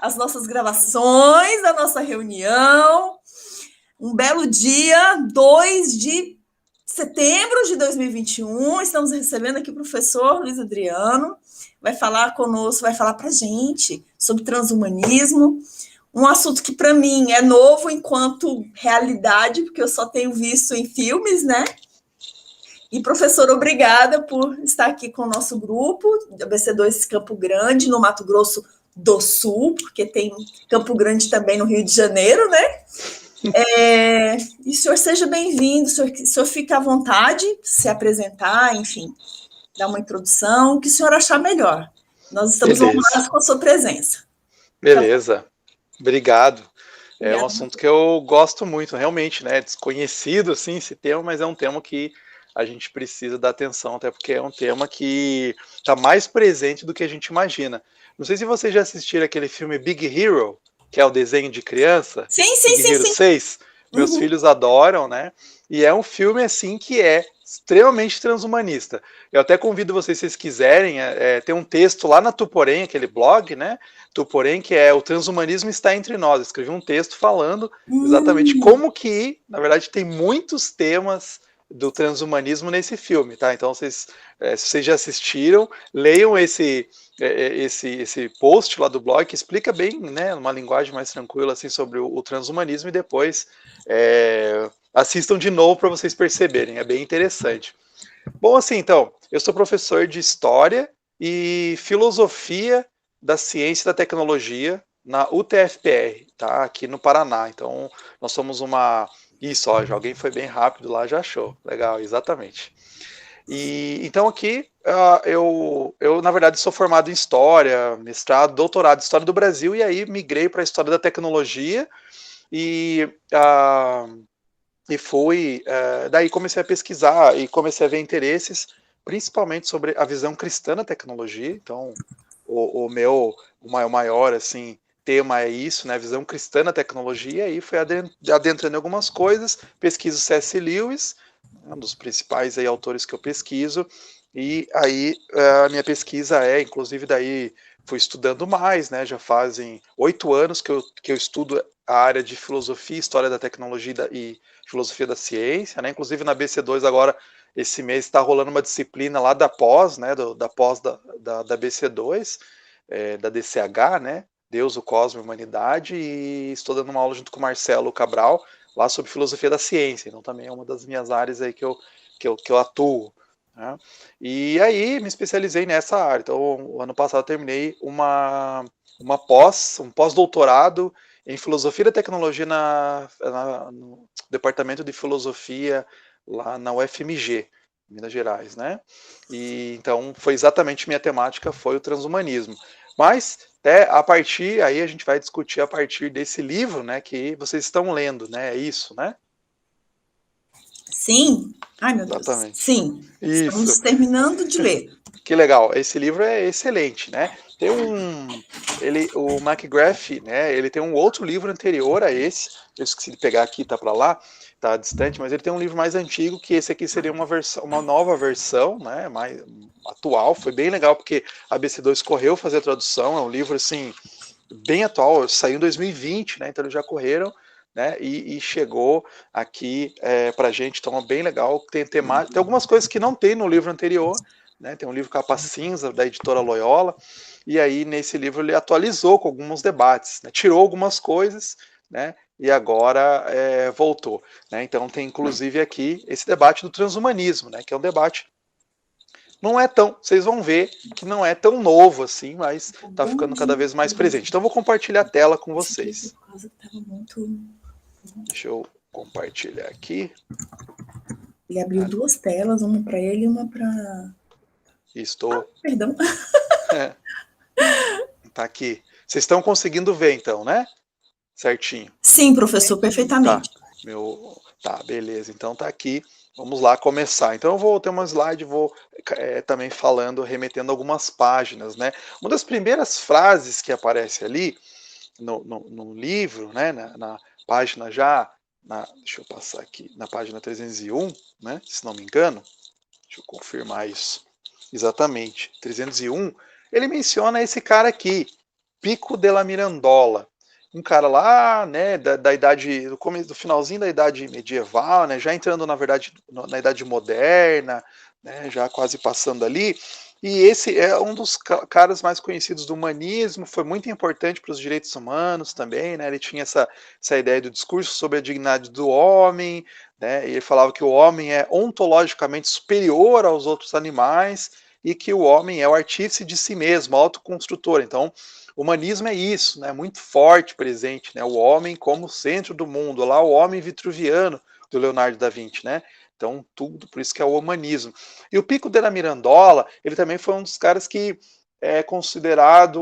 as nossas gravações da nossa reunião. Um belo dia, 2 de setembro de 2021. Estamos recebendo aqui o professor Luiz Adriano. Vai falar conosco, vai falar para a gente sobre transhumanismo. Um assunto que, para mim, é novo enquanto realidade, porque eu só tenho visto em filmes, né? E, professor, obrigada por estar aqui com o nosso grupo, ABC2 Campo Grande, no Mato Grosso do Sul, porque tem Campo Grande também no Rio de Janeiro, né? E o senhor seja bem-vindo, o senhor fica à vontade de se apresentar, enfim, dar uma introdução, o que o senhor achar melhor. Nós estamos honrados com a sua presença. Beleza, obrigado. É um assunto que eu gosto muito, realmente, né? Desconhecido, assim, esse tema, mas é um tema que a gente precisa dar atenção, até porque é um tema que está mais presente do que a gente imagina. Não sei se vocês já assistiram aquele filme Big Hero, que é o desenho de criança. Sim. Big Hero 6. Meus filhos adoram, né? E é um filme, assim, que é extremamente transhumanista. Eu até convido vocês, se vocês quiserem, tem um texto lá na Tuporém, aquele blog, né? Tuporém, que é O Transhumanismo Está Entre Nós. Eu escrevi um texto falando exatamente como que, na verdade, tem muitos temas do transhumanismo nesse filme, tá? Então, se vocês já assistiram, leiam esse post lá do blog, que explica bem, né, uma linguagem mais tranquila, assim, sobre o transhumanismo, e depois assistam de novo para vocês perceberem, é bem interessante. Bom, assim, então, eu sou professor de História e Filosofia da Ciência e da Tecnologia na UTFPR, tá? Aqui no Paraná. Então, nós somos uma... Isso, ó, alguém foi bem rápido lá, já achou. Legal, exatamente. E então aqui eu na verdade sou formado em História, mestrado, doutorado em História do Brasil, e aí migrei para a História da Tecnologia e fui, daí comecei a pesquisar e comecei a ver interesses, principalmente sobre a visão cristã da tecnologia. Então, o meu maior assim, tema é isso, né, visão cristã da tecnologia, e fui adentrando em algumas coisas, pesquiso C.S. Lewis, um dos principais aí, autores que eu pesquiso, e aí a minha pesquisa inclusive daí fui estudando mais, né, já fazem 8 anos que eu estudo a área de filosofia, história da tecnologia e filosofia da ciência, né, inclusive na BC2 agora, esse mês está rolando uma disciplina lá da pós, né, da pós da BC2, da DCH, né, Deus, o Cosmo e a Humanidade, e estou dando uma aula junto com o Marcelo Cabral, lá sobre filosofia da ciência, então também é uma das minhas áreas aí que eu atuo, né? E aí me especializei nessa área. Então, ano passado eu terminei um pós-doutorado em filosofia da tecnologia no departamento de filosofia lá na UFMG, Minas Gerais, né? E então foi exatamente minha temática, foi o transhumanismo. Mas a partir, aí a gente vai discutir a partir desse livro, né, que vocês estão lendo, né, é isso, né? Sim. Ai, meu Exatamente. Deus. Sim. Isso. Estamos terminando de ler. Que legal. Esse livro é excelente, né? Tem o McGrath, né? Ele tem um outro livro anterior a esse. Eu esqueci de pegar aqui, tá para lá, tá distante, mas ele tem um livro mais antigo, que esse aqui seria uma nova versão, né? Mais atual. Foi bem legal porque a BC2 correu fazer a tradução. É um livro assim bem atual. Saiu em 2020, né? Então eles já correram. Né, e chegou aqui para a gente, então é bem legal. Tem algumas coisas que não tem no livro anterior, né, tem um livro Capa Cinza, da editora Loyola, e aí nesse livro ele atualizou com alguns debates, né, tirou algumas coisas, né, e agora voltou. Né, então tem inclusive aqui esse debate do transhumanismo, né, que é um debate não é tão, vocês vão ver que não é tão novo assim, mas está ficando cada vez mais presente. Então eu vou compartilhar a tela com vocês. Deixa eu compartilhar aqui. Ele abriu 2 telas, uma para ele e uma para... Estou. Perdão. Tá aqui. Vocês estão conseguindo ver então, né? Certinho. Sim, professor, perfeitamente. Tá, beleza. Então tá aqui. Vamos lá começar. Então eu vou ter uma slide, vou também falando, remetendo algumas páginas, né? Uma das primeiras frases que aparece ali no livro, né? Na página deixa eu passar aqui, na página 301, né? Se não me engano. Deixa eu confirmar isso. Exatamente. 301. Ele menciona esse cara aqui, Pico della Mirandola, um cara lá, né, da idade, do começo, do finalzinho da idade medieval, né, já entrando na verdade na idade moderna, né, já quase passando ali. E esse é um dos caras mais conhecidos do humanismo, foi muito importante para os direitos humanos também, né? Ele tinha essa ideia do discurso sobre a dignidade do homem, né? E ele falava que o homem é ontologicamente superior aos outros animais e que o homem é o artífice de si mesmo, autoconstrutor. Então, o humanismo é isso, né? Muito forte presente, né? O homem como centro do mundo, lá o homem vitruviano do Leonardo da Vinci, né? Então, tudo, por isso que é o humanismo. E o Pico della Mirandola, ele também foi um dos caras que é considerado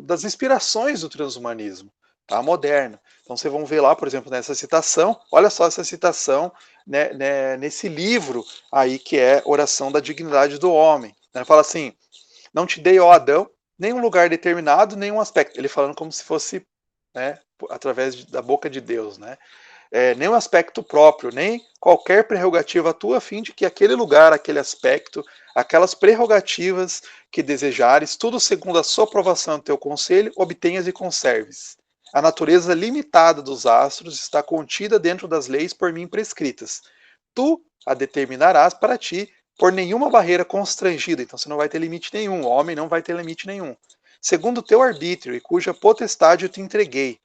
das inspirações do transhumanismo, tá? Moderno. Então, vocês vão ver lá, por exemplo, nessa citação, olha só essa citação, né, nesse livro aí que é Oração da Dignidade do Homem. Ele fala assim: não te dei, ó Adão, nenhum lugar determinado, nenhum aspecto. Ele falando como se fosse, né, através da boca de Deus, né? Nem um aspecto próprio, nem qualquer prerrogativa tua, a fim de que aquele lugar, aquele aspecto, aquelas prerrogativas que desejares, tudo segundo a sua aprovação e teu conselho, obtenhas e conserves. A natureza limitada dos astros está contida dentro das leis por mim prescritas. Tu a determinarás para ti por nenhuma barreira constrangida. Então você não vai ter limite nenhum, o homem não vai ter limite nenhum. Segundo o teu arbítrio e cuja potestade eu te entreguei.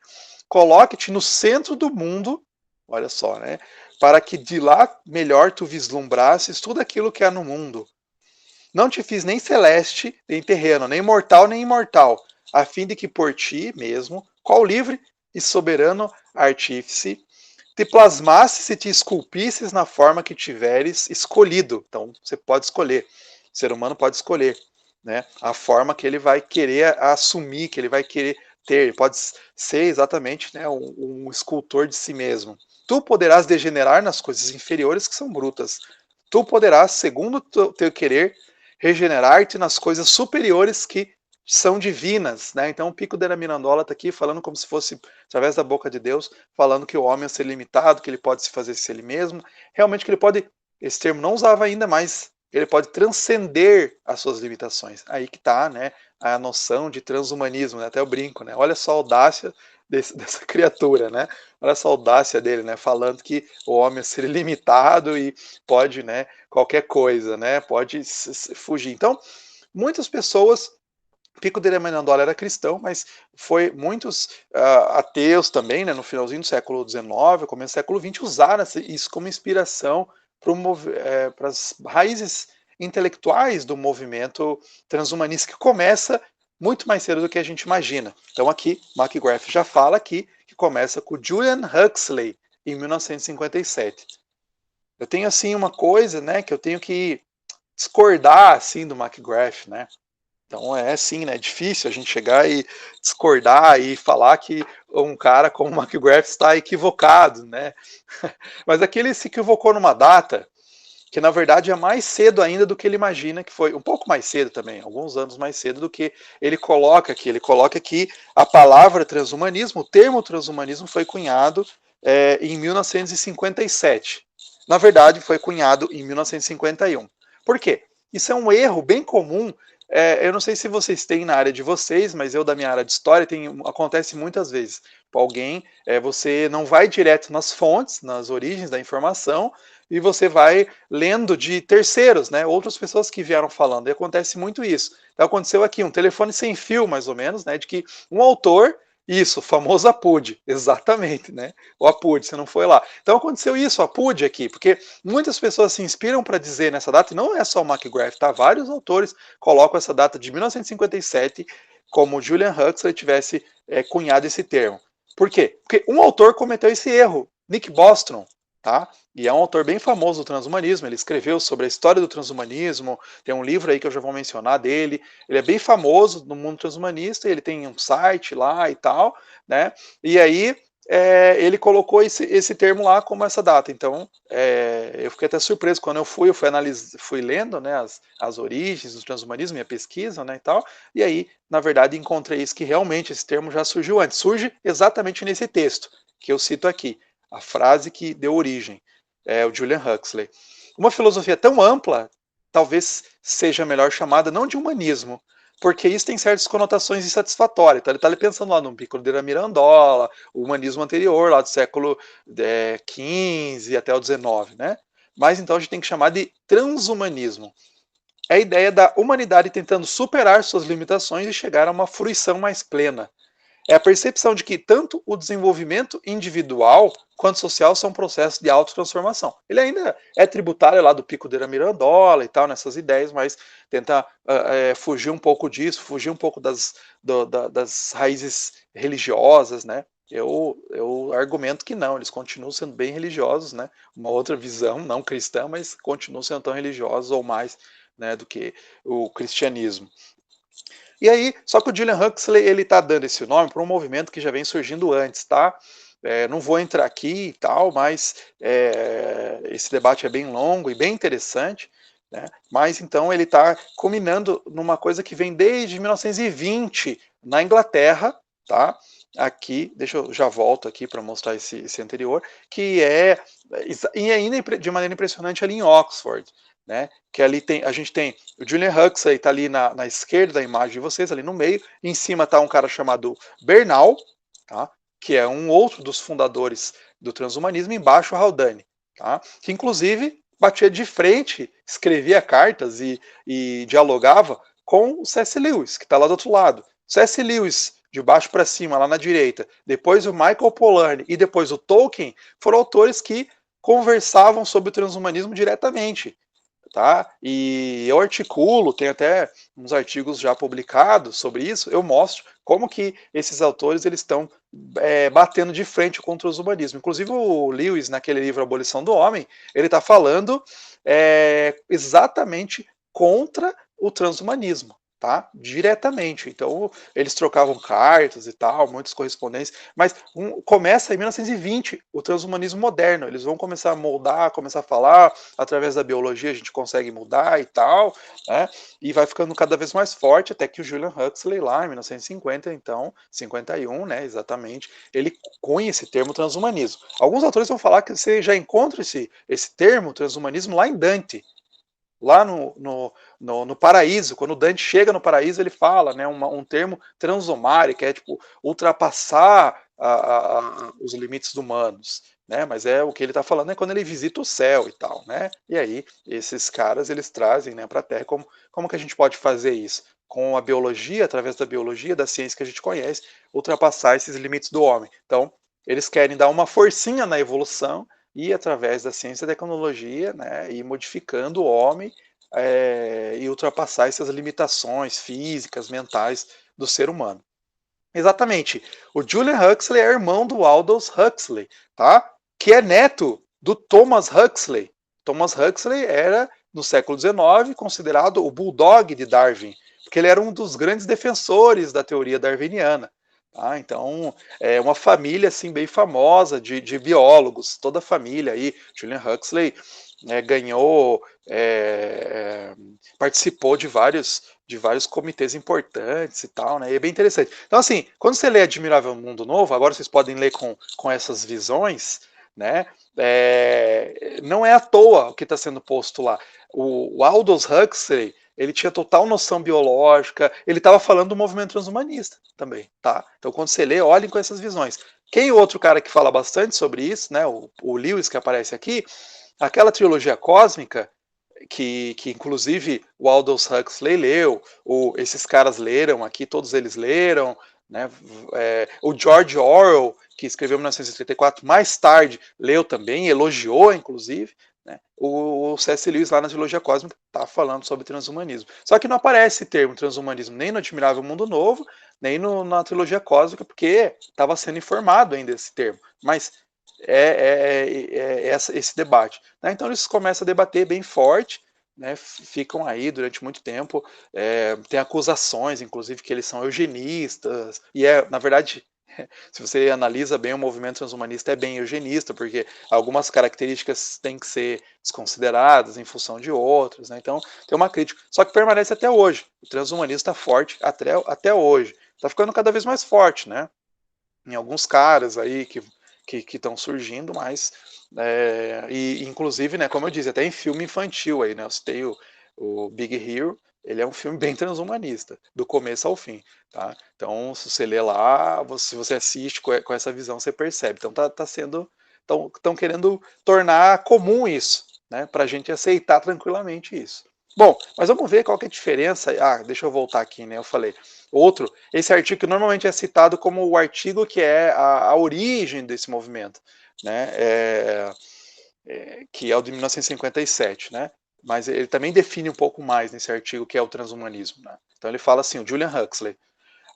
Coloque-te no centro do mundo, olha só, né? Para que de lá melhor tu vislumbrasses tudo aquilo que há no mundo. Não te fiz nem celeste, nem terreno, nem mortal, nem imortal, a fim de que por ti mesmo, qual livre e soberano artífice, te plasmasses e te esculpisses na forma que tiveres escolhido. Então, você pode escolher. O ser humano pode escolher, né? A forma que ele vai querer assumir, que ele vai querer ter. Ele pode ser exatamente, né, um escultor de si mesmo. Tu poderás degenerar nas coisas inferiores que são brutas. Tu poderás, segundo o teu querer, regenerar-te nas coisas superiores que são divinas, né? Então o Pico della Mirandola está aqui falando como se fosse através da boca de Deus, falando que o homem é ser limitado, que ele pode se fazer ser ele mesmo, realmente que ele pode, esse termo não usava ainda, mas ele pode transcender as suas limitações. Aí que está, né, a noção de transhumanismo, né? Até eu brinco, né? Olha só a audácia dessa criatura, né? Olha essa audácia dele, né? Falando que o homem é ser ilimitado e pode, né? Qualquer coisa, né? Pode fugir. Então, muitas pessoas. Pico della Mirandola era cristão, mas foi muitos ateus também, né, no finalzinho do século XIX, começo do século XX, usaram isso como inspiração para as raízes intelectuais do movimento transhumanista, que começa muito mais cedo do que a gente imagina. Então aqui, McGrath já fala aqui que começa com Julian Huxley, em 1957. Eu tenho assim uma coisa, né, que eu tenho que discordar assim do McGrath, né? Então é assim, né? É difícil a gente chegar e discordar e falar que um cara como o McGrath está equivocado, né? Mas aqui ele se equivocou numa data que na verdade é mais cedo ainda do que ele imagina que foi, um pouco mais cedo também, alguns anos mais cedo do que ele coloca aqui. Ele coloca que a palavra transhumanismo, o termo transhumanismo foi cunhado em 1957. Na verdade, foi cunhado em 1951. Por quê? Isso é um erro bem comum. Eu não sei se vocês têm na área de vocês, mas eu da minha área de história acontece muitas vezes. Alguém, você não vai direto nas fontes, nas origens da informação, e você vai lendo de terceiros, né? Outras pessoas que vieram falando. E acontece muito isso. Então aconteceu aqui um telefone sem fio, mais ou menos, né? De que um autor, isso, o famoso Apud, exatamente, né? O Apud, você não foi lá. Então aconteceu isso, o Apud aqui, porque muitas pessoas se inspiram para dizer nessa data, e não é só o McGrath, tá? Vários autores colocam essa data de 1957 como Julian Huxley tivesse cunhado esse termo. Por quê? Porque um autor cometeu esse erro, Nick Bostrom, tá? E é um autor bem famoso do transhumanismo, ele escreveu sobre a história do transhumanismo, tem um livro aí que eu já vou mencionar dele, ele é bem famoso no mundo transhumanista, ele tem um site lá e tal, né? E aí ele colocou esse termo lá como essa data. Então, eu fiquei até surpreso quando eu fui lendo, né, as origens do transhumanismo, minha pesquisa, né, e tal, e aí, na verdade, encontrei isso, que realmente esse termo já surgiu antes. Surge exatamente nesse texto que eu cito aqui, a frase que deu origem, o Julian Huxley. Uma filosofia tão ampla, talvez seja melhor chamada não de humanismo, porque isso tem certas conotações insatisfatórias. Então ele está pensando lá no Piccolo della Mirandola, o humanismo anterior, lá do século XV até o XIX, né? Mas então a gente tem que chamar de transhumanismo. É a ideia da humanidade tentando superar suas limitações e chegar a uma fruição mais plena. É a percepção de que tanto o desenvolvimento individual quanto social são processos de autotransformação. Ele ainda é tributário lá do Pico della Mirandola e tal, nessas ideias, mas tenta fugir um pouco disso, fugir um pouco das raízes religiosas, né? Eu argumento que não, eles continuam sendo bem religiosos, né? Uma outra visão, não cristã, mas continuam sendo tão religiosos ou mais, né, do que o cristianismo. E aí, só que o Julian Huxley, ele tá dando esse nome para um movimento que já vem surgindo antes, tá? Não vou entrar aqui e tal, mas esse debate é bem longo e bem interessante, né? Mas então ele está culminando numa coisa que vem desde 1920 na Inglaterra, tá? Aqui, deixa eu já volto aqui para mostrar esse anterior, que e ainda de maneira impressionante ali em Oxford, né? Que ali a gente tem o Julian Huxley está ali na esquerda da imagem de vocês, ali no meio, em cima está um cara chamado Bernal, tá? Que é um outro dos fundadores do transhumanismo, embaixo o Haldane, tá? Que inclusive batia de frente, escrevia cartas e dialogava com o C.S. Lewis, que está lá do outro lado. C.S. Lewis, de baixo para cima, lá na direita, depois o Michael Polanyi e depois o Tolkien, foram autores que conversavam sobre o transhumanismo diretamente. Tá? E eu articulo, tem até uns artigos já publicados sobre isso, eu mostro como que esses autores eles estão batendo de frente contra o transhumanismo. Inclusive o Lewis, naquele livro Abolição do Homem, ele está falando exatamente contra o transhumanismo. Tá? Diretamente. Então, eles trocavam cartas e tal, muitas correspondências, mas começa em 1920 o transhumanismo moderno. Eles vão começar a moldar, começar a falar, através da biologia a gente consegue mudar e tal, né? E vai ficando cada vez mais forte, até que o Julian Huxley, lá em 1950, então, 51, né, exatamente, ele cunha esse termo transhumanismo. Alguns autores vão falar que você já encontra esse termo transhumanismo lá em Dante, lá no paraíso, quando Dante chega no paraíso, ele fala, né, um termo transhumare, que é tipo ultrapassar os limites humanos, né? Mas o que ele está falando é quando ele visita o céu e tal, né? E aí esses caras eles trazem, né, para a Terra como que a gente pode fazer isso com a biologia, através da biologia, da ciência que a gente conhece, ultrapassar esses limites do homem. Então eles querem dar uma forcinha na evolução e através da ciência e da tecnologia, né, ir modificando o homem e ultrapassar essas limitações físicas, mentais do ser humano. Exatamente. O Julian Huxley é irmão do Aldous Huxley, tá? Que é neto do Thomas Huxley. Thomas Huxley era, no século XIX, considerado o bulldog de Darwin, porque ele era um dos grandes defensores da teoria darwiniana. Tá? Então, é uma família assim bem famosa de biólogos, toda a família aí. Julian Huxley ganhou, participou de vários comitês importantes e tal, né? E é bem interessante. Então, assim, quando você lê Admirável Mundo Novo, agora vocês podem ler com essas visões, né? Não é à toa o que está sendo posto lá. O Aldous Huxley, ele tinha total noção biológica, ele estava falando do movimento transhumanista também, tá? Então, quando você lê, olhem com essas visões. Quem é outro cara que fala bastante sobre isso, né? O Lewis, que aparece aqui, aquela trilogia cósmica, que inclusive o Aldous Huxley leu, esses caras leram aqui, todos eles leram, né? O George Orwell, que escreveu em 1934, mais tarde leu também, elogiou, inclusive, né? O C.S. Lewis lá na trilogia cósmica está falando sobre transhumanismo. Só que não aparece esse termo transhumanismo nem no Admirável Mundo Novo, nem na trilogia cósmica, porque estava sendo informado ainda esse termo. Mas esse debate. Né? Então eles começam a debater bem forte, né? Ficam aí durante muito tempo, tem acusações, inclusive, que eles são eugenistas, e na verdade, se você analisa bem, o movimento transhumanista é bem eugenista, porque algumas características têm que ser desconsideradas em função de outras, né? Então tem uma crítica, só que permanece até hoje, o transhumanismo está forte até hoje, está ficando cada vez mais forte, né? Em alguns caras aí que estão surgindo, mas e inclusive, né, como eu disse, até em filme infantil aí, né, eu citei o Big Hero, ele é um filme bem transhumanista, do começo ao fim, tá? Então, se você lê lá, se você assiste com essa visão, você percebe. Então, estão querendo tornar comum isso, né? Para a gente aceitar tranquilamente isso. Bom, mas vamos ver qual que é a diferença. Ah, deixa eu voltar aqui, né? Eu falei. Outro, esse artigo que normalmente é citado como o artigo que é a origem desse movimento, né? Que é o de 1957, né? Mas ele também define um pouco mais nesse artigo que é o transhumanismo. Né? Então ele fala assim, o Julian Huxley,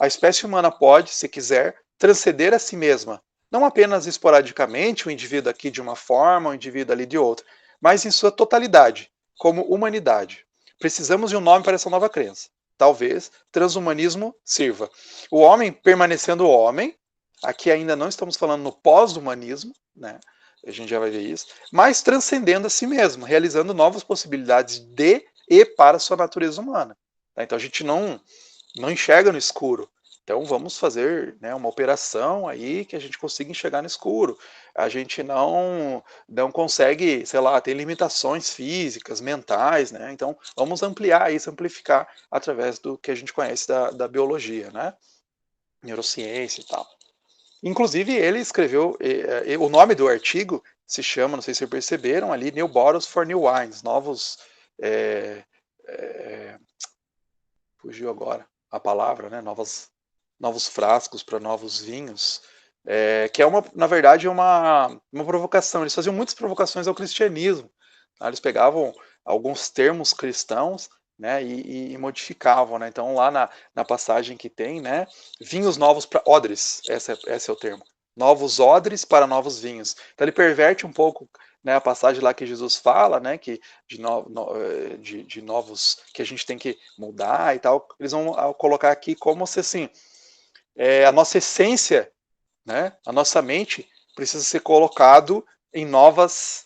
a espécie humana pode, se quiser, transcender a si mesma, não apenas esporadicamente, o indivíduo aqui de uma forma, o indivíduo ali de outra, mas em sua totalidade, como humanidade. Precisamos de um nome para essa nova crença. Talvez transhumanismo sirva. O homem permanecendo homem, aqui ainda não estamos falando no pós-humanismo, né? A gente já vai ver isso, mas transcendendo a si mesmo, realizando novas possibilidades de e para a sua natureza humana. Então a gente não enxerga no escuro. Então vamos fazer, né, uma operação aí que a gente consiga enxergar no escuro. A gente não consegue, sei lá, ter limitações físicas, mentais, né? Então vamos ampliar isso, amplificar através do que a gente conhece da biologia, né? Neurociência e tal. Inclusive ele escreveu, o nome do artigo se chama, não sei se vocês perceberam ali, New Bottles for New Wines, novos fugiu agora a palavra, né? Novos frascos para novos vinhos, que é na verdade, uma provocação. Eles faziam muitas provocações ao cristianismo. Tá? Eles pegavam alguns termos cristãos, né, e modificavam. Né? Então, lá na passagem que tem, né, vinhos novos para odres, esse é o termo. Novos odres para novos vinhos. Então, ele perverte um pouco, né, a passagem lá que Jesus fala, né, que de novos que a gente tem que mudar e tal. Eles vão colocar aqui como se assim, a nossa essência, né, a nossa mente precisa ser colocado em novas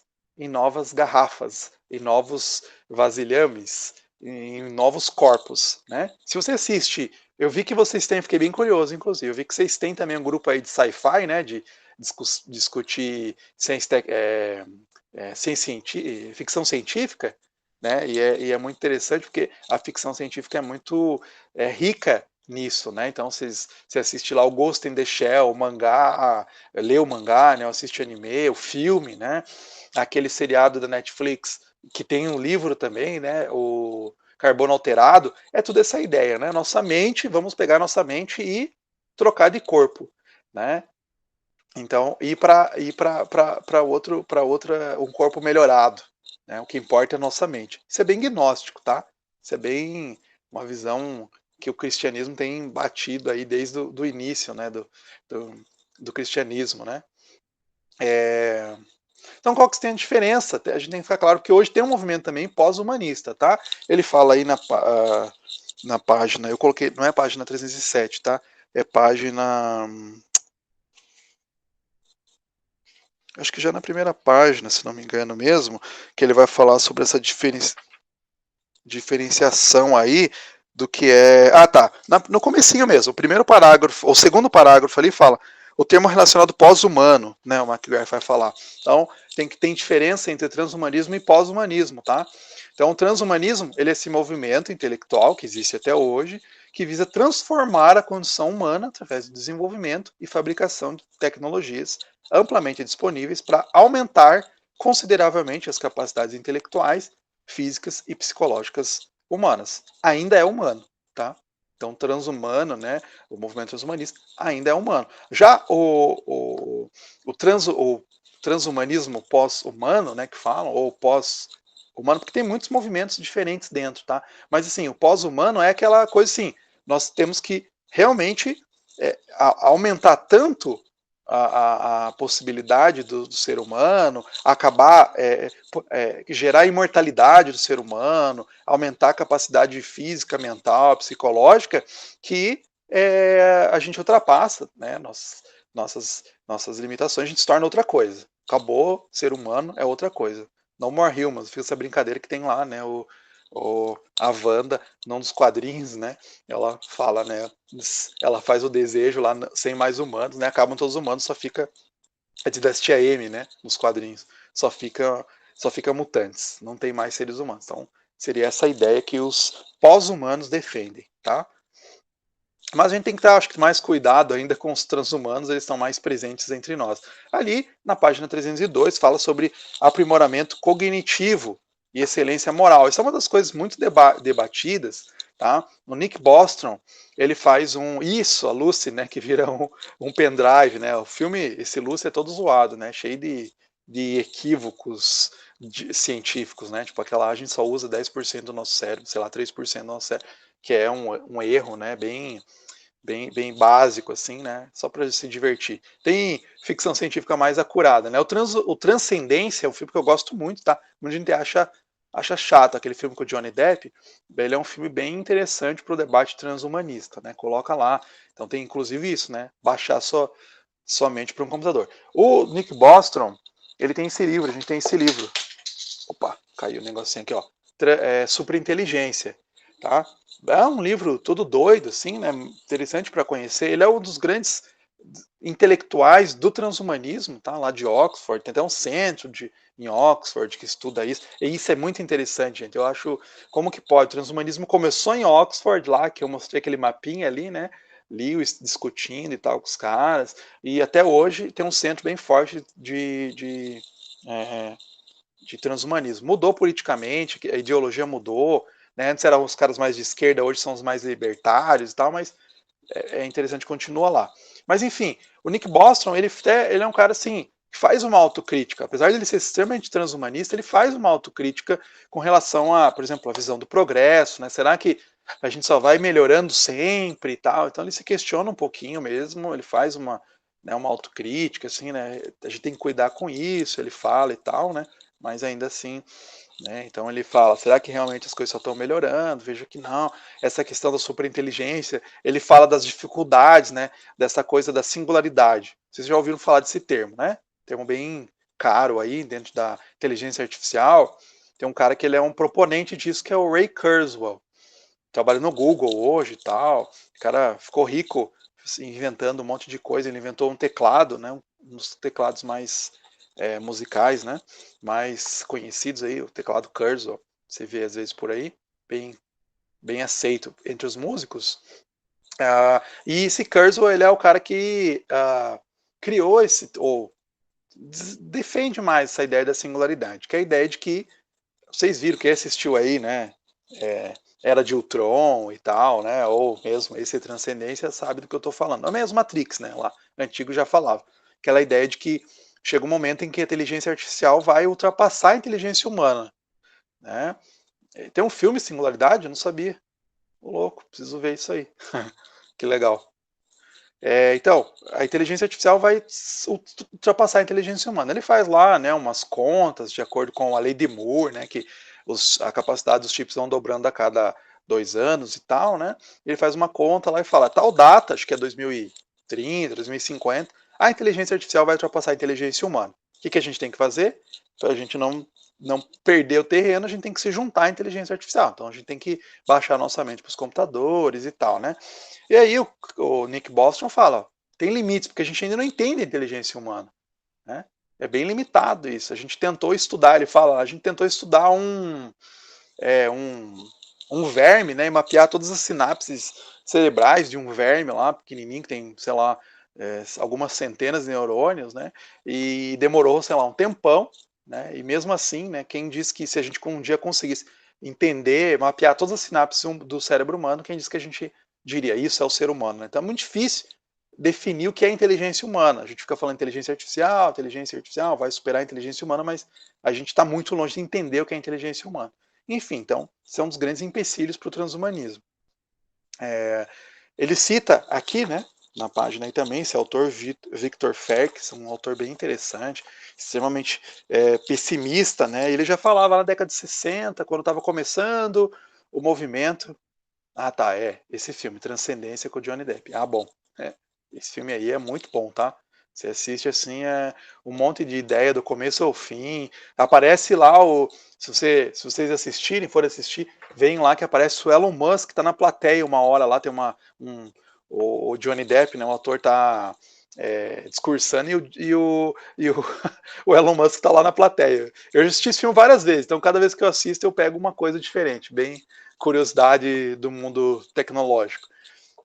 garrafas, em novos vasilhames, em novos corpos, né? Se você assiste, eu vi que vocês têm, fiquei bem curioso, inclusive, eu vi que vocês têm também um grupo aí de sci-fi, né, de discutir ficção científica, né? E é muito interessante porque a ficção científica é muito rica nisso, né? Então você assiste lá o Ghost in the Shell, o mangá, lê o mangá, né? Assiste anime, o filme, né? Aquele seriado da Netflix que tem um livro também, né? O Carbono Alterado, é tudo essa ideia, né? Nossa mente, vamos pegar nossa mente e trocar de corpo, né? Então, ir para outra um corpo melhorado, né? O que importa é a nossa mente. Isso é bem gnóstico, tá? Isso é bem uma visão que o cristianismo tem batido aí desde o início, né? Do cristianismo, né? Então, qual que tem a diferença? A gente tem que ficar claro que hoje tem um movimento também pós-humanista, tá? Ele fala aí na página, eu coloquei, não é página 307, tá? É página, acho que já na primeira página, se não me engano mesmo, que ele vai falar sobre essa diferenciação aí do que é... Ah, tá. No comecinho mesmo, o primeiro parágrafo, o segundo parágrafo ali fala o termo relacionado pós-humano, né, o McGrath vai falar. Então, tem diferença entre transhumanismo e pós-humanismo, tá? Então, o transhumanismo, ele é esse movimento intelectual que existe até hoje, que visa transformar a condição humana através do desenvolvimento e fabricação de tecnologias amplamente disponíveis para aumentar consideravelmente as capacidades intelectuais, físicas e psicológicas humanas. Ainda é humano, tá? Então, transhumano, né, o movimento transhumanista, ainda é humano. Já o transhumanismo pós-humano, né, que falam, ou pós-humano, porque tem muitos movimentos diferentes dentro, tá? Mas, assim, o pós-humano é aquela coisa assim, nós temos que realmente aumentar tanto a possibilidade do ser humano, acabar, gerar a imortalidade do ser humano, aumentar a capacidade física, mental, psicológica, que a gente ultrapassa, né, nossas limitações, a gente se torna outra coisa. Acabou, ser humano é outra coisa. No More Humans, fica essa brincadeira que tem lá, né, a Wanda, num dos quadrinhos, né? Ela fala, né? Ela faz o desejo lá sem mais humanos, né? Acabam todos os humanos, só fica a dinastia M, né? Nos quadrinhos, só fica mutantes, não tem mais seres humanos. Então Seria essa ideia que os pós-humanos defendem, tá? Mas a gente tem que estar, acho que, mais cuidado ainda com os transhumanos, eles estão mais presentes entre nós. Ali, na página 302, fala sobre aprimoramento cognitivo e excelência moral. Isso é uma das coisas muito debatidas, tá? O Nick Bostrom, ele faz a Lucy, né, que vira um pendrive, né? O filme, esse Lucy é todo zoado, né? Cheio de equívocos científicos, né? Tipo, aquela a gente só usa 10% do nosso cérebro, sei lá, 3% do nosso cérebro, que é um erro, né? Bem básico, assim, né? Só para se divertir. Tem ficção científica mais acurada, né? O Transcendência é um filme que eu gosto muito, tá? Muita gente acha chato aquele filme com o Johnny Depp. Ele é um filme bem interessante para o debate transhumanista, né? Coloca lá. Então tem inclusive isso, né? Baixar somente para um computador. O Nick Bostrom, ele tem esse livro, a gente tem esse livro. Opa, caiu o negocinho aqui, ó. Superinteligência, tá? É um livro todo doido, assim, né? Interessante para conhecer. Ele é um dos grandes intelectuais do transhumanismo, tá? Lá de Oxford, tem até um centro em Oxford que estuda isso. E isso é muito interessante, gente. Eu acho como que pode. O transhumanismo começou em Oxford, lá que eu mostrei aquele mapinha ali, né? Lewis discutindo e tal com os caras. E até hoje tem um centro bem forte de transhumanismo. Mudou politicamente, a ideologia mudou, né? Antes eram os caras mais de esquerda, hoje são os mais libertários e tal, mas é interessante, continua lá. Mas enfim, o Nick Bostrom, ele é um cara assim, que faz uma autocrítica. Apesar de ele ser extremamente transhumanista, ele faz uma autocrítica com relação a, por exemplo, a visão do progresso, né? Será que a gente só vai melhorando sempre e tal? Então ele se questiona um pouquinho mesmo, ele faz uma autocrítica, assim, né? A gente tem que cuidar com isso, ele fala e tal, né? Mas ainda assim, né? Então ele fala, será que realmente as coisas só estão melhorando? Vejo que não. Essa questão da superinteligência, ele fala das dificuldades, né? Dessa coisa da singularidade. Vocês já ouviram falar desse termo, né? Termo bem caro aí dentro da inteligência artificial. Tem um cara que ele é um proponente disso, que é o Ray Kurzweil. Trabalha no Google hoje e tal. O cara ficou rico assim, inventando um monte de coisa. Ele inventou um teclado, né? Um dos teclados mais musicais, né? Mais conhecidos aí, o teclado Kurzweil. Você vê às vezes por aí, bem aceito entre os músicos. E esse Kurzweil, ele é o cara que criou ou defende mais essa ideia da singularidade, que é a ideia de que, vocês viram, quem assistiu aí, né, Era de Ultron e tal, né, ou mesmo esse Transcendência, sabe do que eu estou falando. É mesmo Matrix, né, lá, antigo já falava. Aquela ideia de que chega um momento em que a inteligência artificial vai ultrapassar a inteligência humana, né. Tem um filme Singularidade? Eu não sabia. Ô, louco, preciso ver isso aí. Que legal. Então, a inteligência artificial vai ultrapassar a inteligência humana. Ele faz lá, né, umas contas de acordo com a lei de Moore, né, que a capacidade dos chips vão dobrando a cada 2 anos e tal, né? Ele faz uma conta lá e fala, tal data, acho que é 2030, 2050, a inteligência artificial vai ultrapassar a inteligência humana. O que a gente tem que fazer? Para a gente não perder o terreno, a gente tem que se juntar à inteligência artificial. Então a gente tem que baixar nossa mente para os computadores e tal, né? E aí o Nick Bostrom fala, tem limites, porque a gente ainda não entende a inteligência humana, né? É bem limitado isso. A gente tentou estudar, ele fala, a gente tentou estudar um verme, né, e mapear todas as sinapses cerebrais de um verme lá, pequenininho, que tem, sei lá, algumas centenas de neurônios, né, e demorou, sei lá, um tempão, né, e mesmo assim, né, quem disse que se a gente um dia conseguisse entender, mapear todas as sinapses do cérebro humano, quem disse que a gente diria, isso é o ser humano, né? Então é muito difícil definir o que é inteligência humana. A gente fica falando inteligência artificial vai superar a inteligência humana, mas a gente está muito longe de entender o que é inteligência humana. Enfim, então, são um dos grandes empecilhos para o transhumanismo. Ele cita aqui, né, na página aí também, esse autor Victor Ferks, um autor bem interessante, extremamente pessimista, né? Ele já falava lá na década de 60, quando estava começando o movimento. Ah, tá, esse filme, Transcendência com o Johnny Depp. Ah, bom. Esse filme aí é muito bom, tá? Você assiste assim, um monte de ideia do começo ao fim. Aparece lá se vocês assistirem, forem assistir, vem lá que aparece o Elon Musk, tá na plateia uma hora lá, tem o Johnny Depp, né? O ator tá discursando e o o Elon Musk está lá na plateia. Eu já assisti esse filme várias vezes, então cada vez que eu assisto eu pego uma coisa diferente, bem curiosidade do mundo tecnológico.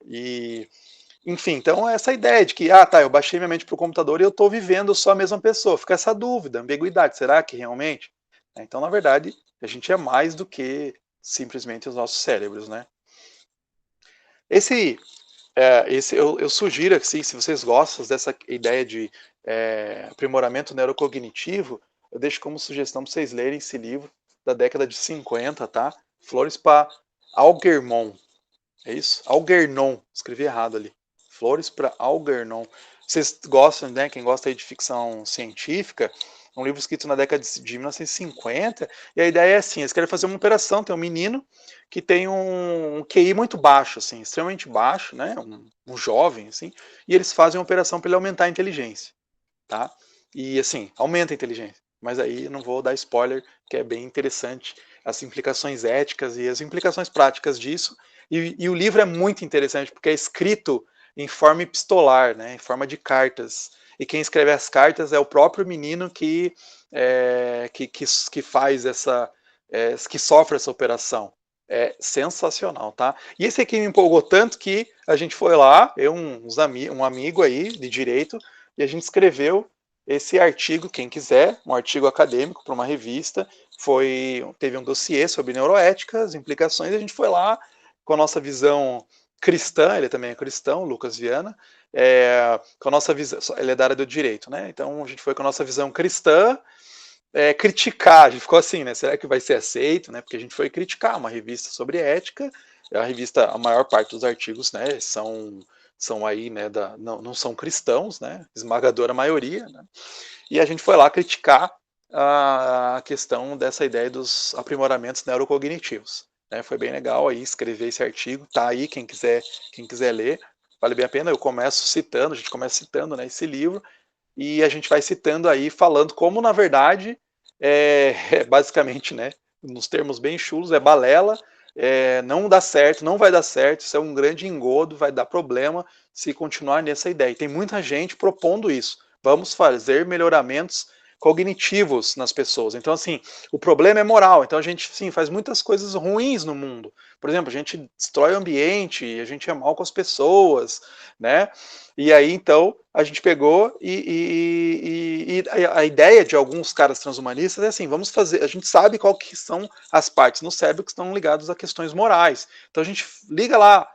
E, enfim, então essa ideia de que, tá, eu baixei minha mente para o computador e eu estou vivendo só a mesma pessoa. Fica essa dúvida, ambiguidade, será que realmente? Então, na verdade, a gente é mais do que simplesmente os nossos cérebros, né? Eu sugiro, assim, se vocês gostam dessa ideia de aprimoramento neurocognitivo, eu deixo como sugestão para vocês lerem esse livro da década de 50, tá? Flores para Algernon. É isso? Algernon. Escrevi errado ali. Flores para Algernon. Vocês gostam, né? Quem gosta aí de ficção científica, um livro escrito na década de 1950, e a ideia é assim, eles querem fazer uma operação, tem um menino que tem um QI muito baixo, assim, extremamente baixo, né? Um jovem, assim, e eles fazem uma operação para ele aumentar a inteligência, tá? E assim, aumenta a inteligência. Mas aí eu não vou dar spoiler, que é bem interessante as implicações éticas e as implicações práticas disso. E o livro é muito interessante porque é escrito em forma epistolar, né, em forma de cartas. E quem escreve as cartas é o próprio menino que faz que sofre essa operação. É sensacional, tá? E esse aqui me empolgou tanto que a gente foi lá, um amigo aí de direito, e a gente escreveu esse artigo, quem quiser, um artigo acadêmico para uma revista, teve um dossiê sobre neuroética, as implicações, e a gente foi lá com a nossa visão cristã, ele também é cristão, Lucas Viana, com a nossa visão, ele é da área do direito, né? Então a gente foi com a nossa visão cristã, criticar, a gente ficou assim, né? Será que vai ser aceito, né? Porque a gente foi criticar uma revista sobre ética, a revista, a maior parte dos artigos, né, são aí, né, não são cristãos, né? Esmagadora maioria, né? E a gente foi lá criticar a questão dessa ideia dos aprimoramentos neurocognitivos. Né? Foi bem legal aí escrever esse artigo, tá aí quem quiser ler, vale bem a pena. A gente começa citando, né, esse livro, e a gente vai citando aí, falando como, na verdade, basicamente, né, nos termos bem chulos, é balela, não dá certo, não vai dar certo, isso é um grande engodo, vai dar problema se continuar nessa ideia. E tem muita gente propondo isso. Vamos fazer melhoramentos cognitivos nas pessoas. Então, assim, o problema é moral. Então, a gente, sim, faz muitas coisas ruins no mundo. Por exemplo, a gente destrói o ambiente, a gente é mal com as pessoas, né? E aí, então, a gente pegou e a ideia de alguns caras transhumanistas é assim, vamos fazer, a gente sabe qual que são as partes no cérebro que estão ligadas a questões morais. Então a gente liga lá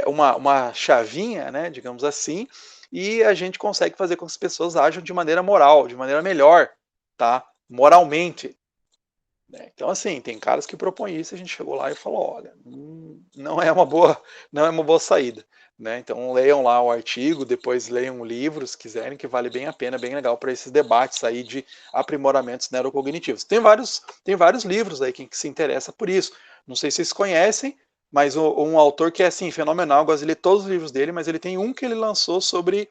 uma chavinha, né, digamos assim, e a gente consegue fazer com que as pessoas ajam de maneira moral, de maneira melhor, tá? Moralmente. Né? Então, assim, tem caras que propõem isso, a gente chegou lá e falou, olha, não é uma boa saída. Né? Então leiam lá o artigo, depois leiam o livro, se quiserem, que vale bem a pena, bem legal para esses debates aí de aprimoramentos neurocognitivos. Tem vários livros aí, quem se interessa por isso. Não sei se vocês conhecem, mas um autor que é assim, fenomenal, gosto de ler todos os livros dele, mas ele tem um que ele lançou sobre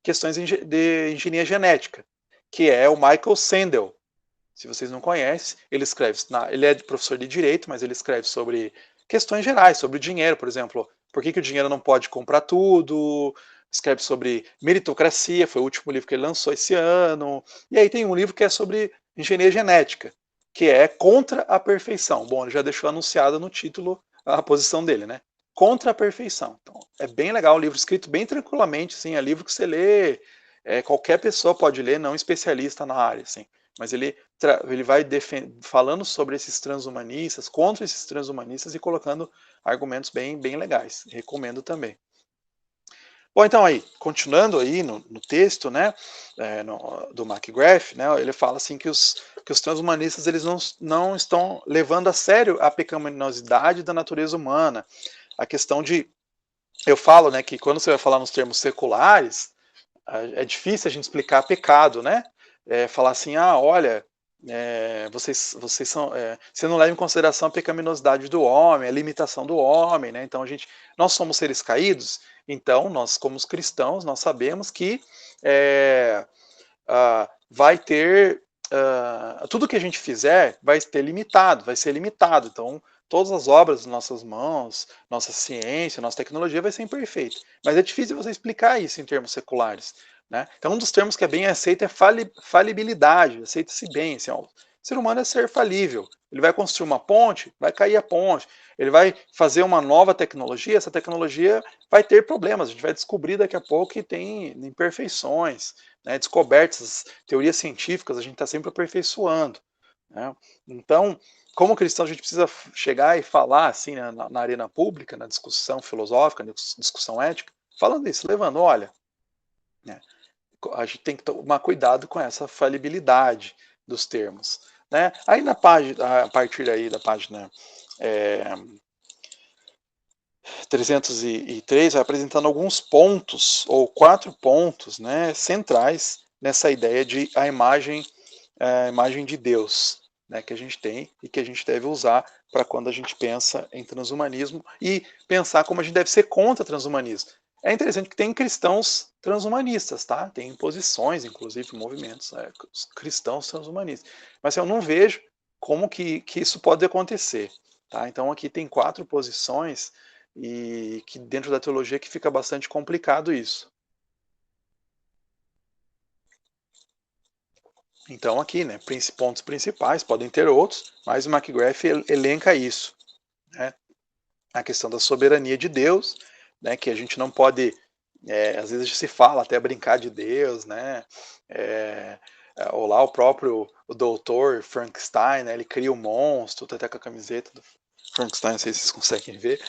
questões de engenharia genética, que é o Michael Sandel. Se vocês não conhecem, ele é professor de direito, mas ele escreve sobre questões gerais, sobre o dinheiro, por exemplo. Por que o dinheiro não pode comprar tudo? Escreve sobre meritocracia, foi o último livro que ele lançou esse ano. E aí tem um livro que é sobre engenharia genética, que é contra a perfeição. Bom, ele já deixou anunciado no título a posição dele, né? Contra a perfeição. Então, é bem legal, um livro escrito bem tranquilamente, assim, é livro que você lê, qualquer pessoa pode ler, não especialista na área, assim. Mas ele vai falando sobre esses transhumanistas, contra esses transhumanistas e colocando argumentos bem, bem legais. Recomendo também. Bom, então aí, continuando aí no texto, né, do McGrath, né, ele fala assim que os transhumanistas eles não estão levando a sério a pecaminosidade da natureza humana. A questão eu falo, né, que quando você vai falar nos termos seculares, é difícil a gente explicar pecado, né? Falar assim, olha, vocês são, você não leva em consideração a pecaminosidade do homem, a limitação do homem, né? Então nós somos seres caídos, então nós como cristãos nós sabemos que vai ter tudo que a gente fizer vai ser limitado. Então todas as obras das nossas mãos, nossa ciência, nossa tecnologia vai ser imperfeita. Mas é difícil você explicar isso em termos seculares. né? Então, um dos termos que é bem aceito é falibilidade, aceita-se bem. Assim, ó, o ser humano é ser falível. Ele vai construir uma ponte, vai cair a ponte. Ele vai fazer uma nova tecnologia, essa tecnologia vai ter problemas. A gente vai descobrir daqui a pouco que tem imperfeições, né? Descobertas, teorias científicas, a gente está sempre aperfeiçoando, né? Então, como cristão, a gente precisa chegar e falar assim, né, na arena pública, na discussão filosófica, na discussão ética, falando isso, levando, olha, né, a gente tem que tomar cuidado com essa falibilidade dos termos, né? Aí na página, a partir aí da página 303, vai apresentando alguns pontos, ou 4 pontos, né, centrais nessa ideia de a imagem de Deus, né, que a gente tem e que a gente deve usar para quando a gente pensa em transhumanismo e pensar como a gente deve ser contra transhumanismo. É interessante que tem cristãos transhumanistas, tá? Tem posições, inclusive movimentos cristãos transhumanistas. Mas eu não vejo como que isso pode acontecer, tá? Então aqui tem 4 posições e que dentro da teologia que fica bastante complicado isso. Então aqui, né, pontos principais, podem ter outros, mas o McGrath elenca isso, né? A questão da soberania de Deus, né, que a gente não pode, às vezes se fala até brincar de Deus, né? Ou lá o doutor Frankenstein, né, ele cria um monstro, tá até com a camiseta do Frankenstein, não sei se vocês conseguem ver,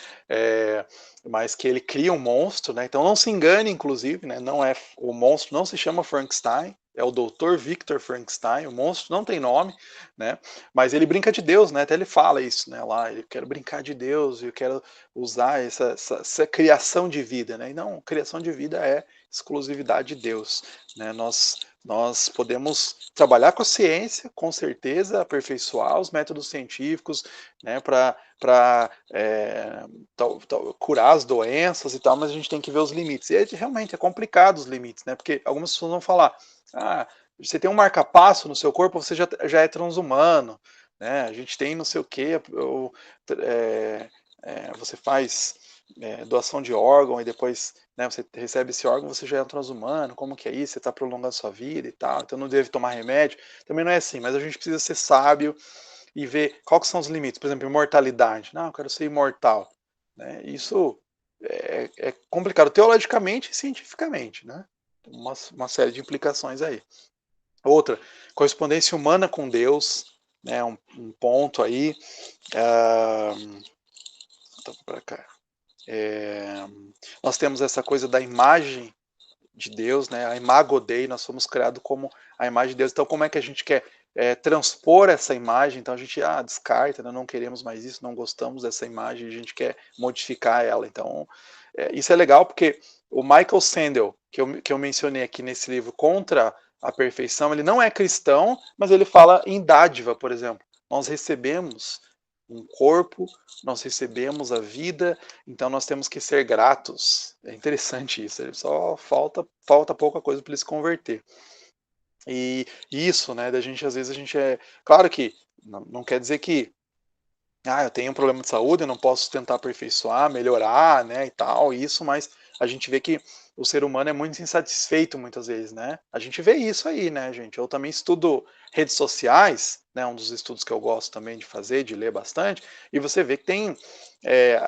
mas que ele cria um monstro, né? Então não se engane, inclusive, né? Não é, o monstro não se chama Frankenstein, é o Dr. Victor Frankenstein, o monstro não tem nome, né? Mas ele brinca de Deus, né? Até ele fala isso, né? Lá, eu quero brincar de Deus, eu quero usar essa criação de vida, né? E não, criação de vida é exclusividade de Deus, né? Nós podemos trabalhar com a ciência, com certeza, aperfeiçoar os métodos científicos, né, para curar as doenças e tal, mas a gente tem que ver os limites. E realmente é complicado os limites, né? Porque algumas pessoas vão falar, você tem um marca-passo no seu corpo, você já é transhumano, né? A gente tem não sei o quê, você faz doação de órgão e depois, né, você recebe esse órgão, você já é um transhumano, como que é isso? Você está prolongando a sua vida e tal, então não deve tomar remédio. Também não é assim, mas a gente precisa ser sábio e ver quais são os limites. Por exemplo, imortalidade. Não, eu quero ser imortal, né? Isso é complicado teologicamente e cientificamente, né? Uma série de implicações aí. Outra, correspondência humana com Deus, né? Um ponto aí. Para cá. Nós temos essa coisa da imagem de Deus, né? A imago Dei, nós fomos criados como a imagem de Deus. Então, como é que a gente quer transpor essa imagem? Então, a gente descarta, né? Não queremos mais isso, não gostamos dessa imagem, a gente quer modificar ela. Então, isso é legal porque o Michael Sandel, que eu mencionei aqui nesse livro, Contra a Perfeição, ele não é cristão, mas ele fala em dádiva, por exemplo. Nós recebemos um corpo, nós recebemos a vida, então nós temos que ser gratos. É interessante isso, só falta pouca coisa para ele se converter. E isso, né, da gente, às vezes a gente claro que não quer dizer que eu tenho um problema de saúde, eu não posso tentar aperfeiçoar, melhorar, né, e tal, isso, mas a gente vê que o ser humano é muito insatisfeito muitas vezes, né? A gente vê isso aí, né, gente? Eu também estudo redes sociais, né, um dos estudos que eu gosto também de fazer, de ler bastante, e você vê que tem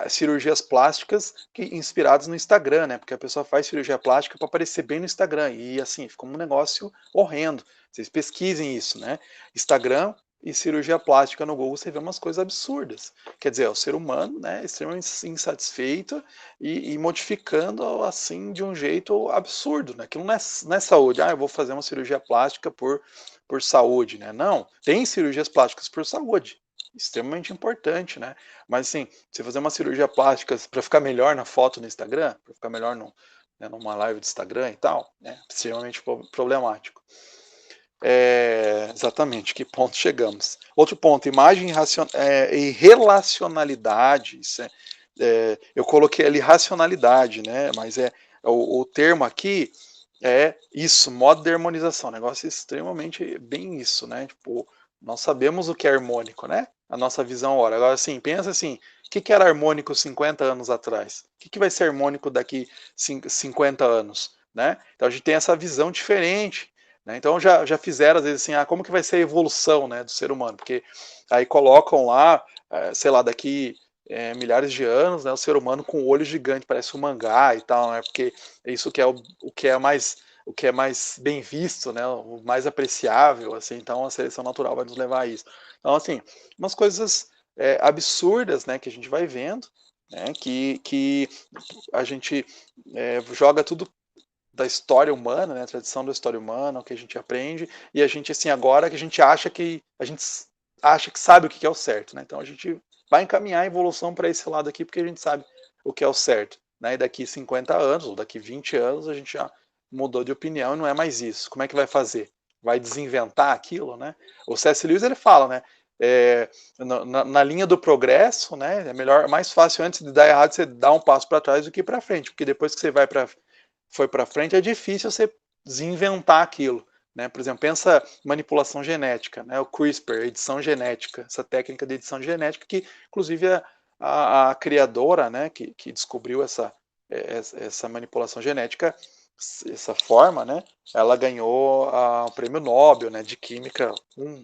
cirurgias plásticas inspiradas no Instagram, né? Porque a pessoa faz cirurgia plástica para aparecer bem no Instagram, e assim, fica um negócio horrendo. Vocês pesquisem isso, né? Instagram e cirurgia plástica no Google, você vê umas coisas absurdas. Quer dizer, o ser humano, né, extremamente insatisfeito e modificando assim de um jeito absurdo, né? Aquilo não é saúde. Eu vou fazer uma cirurgia plástica por saúde, né? Não, tem cirurgias plásticas por saúde, extremamente importante, né? Mas assim, você fazer uma cirurgia plástica para ficar melhor na foto no Instagram, para ficar melhor numa live do Instagram e tal, é extremamente problemático. Exatamente, que ponto chegamos. Outro ponto, imagem e relacionalidade. Eu coloquei ali racionalidade, né? Mas o termo aqui é isso, modo de harmonização. Negócio extremamente bem isso, né? Tipo, nós sabemos o que é harmônico, né? A nossa visão ora. Agora, assim, pensa assim, o que era harmônico 50 anos atrás? O que vai ser harmônico daqui 50 anos? né? Então a gente tem essa visão diferente, né? Então já fizeram às vezes assim, como que vai ser a evolução, né, do ser humano? Porque aí colocam lá, sei lá, daqui milhares de anos, né, o ser humano com o olho gigante, parece um mangá e tal, né? Porque é isso que é o que é mais bem visto, né, o mais apreciável, assim, então a seleção natural vai nos levar a isso. Então, assim, umas coisas absurdas, né, que a gente vai vendo, né, que a gente joga tudo da história humana, né, a tradição da história humana, o que a gente aprende, e a gente, assim, agora que a gente acha que sabe o que é o certo, né, então a gente vai encaminhar a evolução para esse lado aqui, porque a gente sabe o que é o certo, né, e daqui 50 anos, ou daqui 20 anos, a gente já mudou de opinião e não é mais isso. Como é que vai fazer? Vai desinventar aquilo, né? O C.S. Lewis, ele fala, né, na linha do progresso, né, é melhor, mais fácil antes de dar errado você dar um passo para trás do que para frente, porque depois que você foi para frente é difícil você desinventar aquilo, né? Por exemplo, pensa manipulação genética, né? O CRISPR, edição genética, essa técnica de edição genética que, inclusive, a criadora, né, que descobriu essa manipulação genética, essa forma, né, ela ganhou o prêmio Nobel, né, de química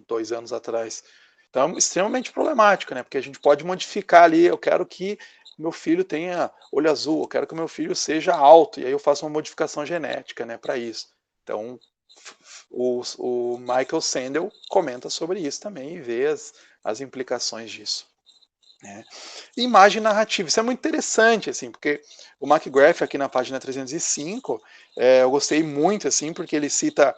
2 anos atrás. Então, é extremamente problemático, né, porque a gente pode modificar ali, eu quero que meu filho tenha olho azul, eu quero que meu filho seja alto, e aí eu faço uma modificação genética, né, para isso. Então, o Michael Sandel comenta sobre isso também e vê as implicações disso. Né? Imagem narrativa, isso é muito interessante, assim, porque o McGrath aqui na página 305, eu gostei muito, assim, porque ele cita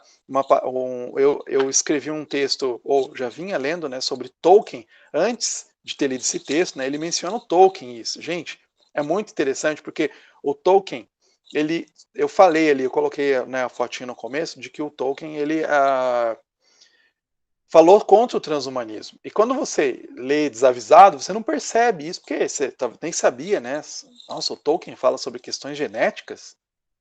eu escrevi um texto, ou já vinha lendo, né, sobre Tolkien, antes de ter lido esse texto, né, ele menciona o Tolkien, isso, gente, é muito interessante, porque o Tolkien, eu falei ali, eu coloquei, né, a fotinha no começo, de que o Tolkien, ele falou contra o transhumanismo. E quando você lê desavisado, você não percebe isso, porque você nem sabia, né? Nossa, o Tolkien fala sobre questões genéticas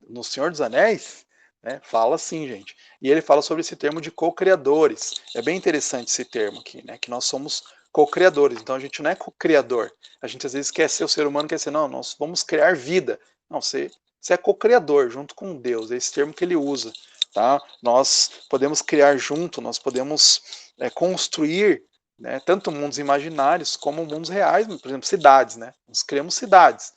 no Senhor dos Anéis, né? Fala sim, gente. E ele fala sobre esse termo de co-criadores. É bem interessante esse termo aqui, né? Que nós somos co-criadores. Então a gente não é co-criador. A gente às vezes quer ser, o ser humano quer ser, não, nós vamos criar vida. Não, você é co-criador junto com Deus. É esse termo que ele usa. Tá? Nós podemos criar junto, nós podemos construir, né, tanto mundos imaginários como mundos reais, por exemplo, cidades. Né? Nós criamos cidades.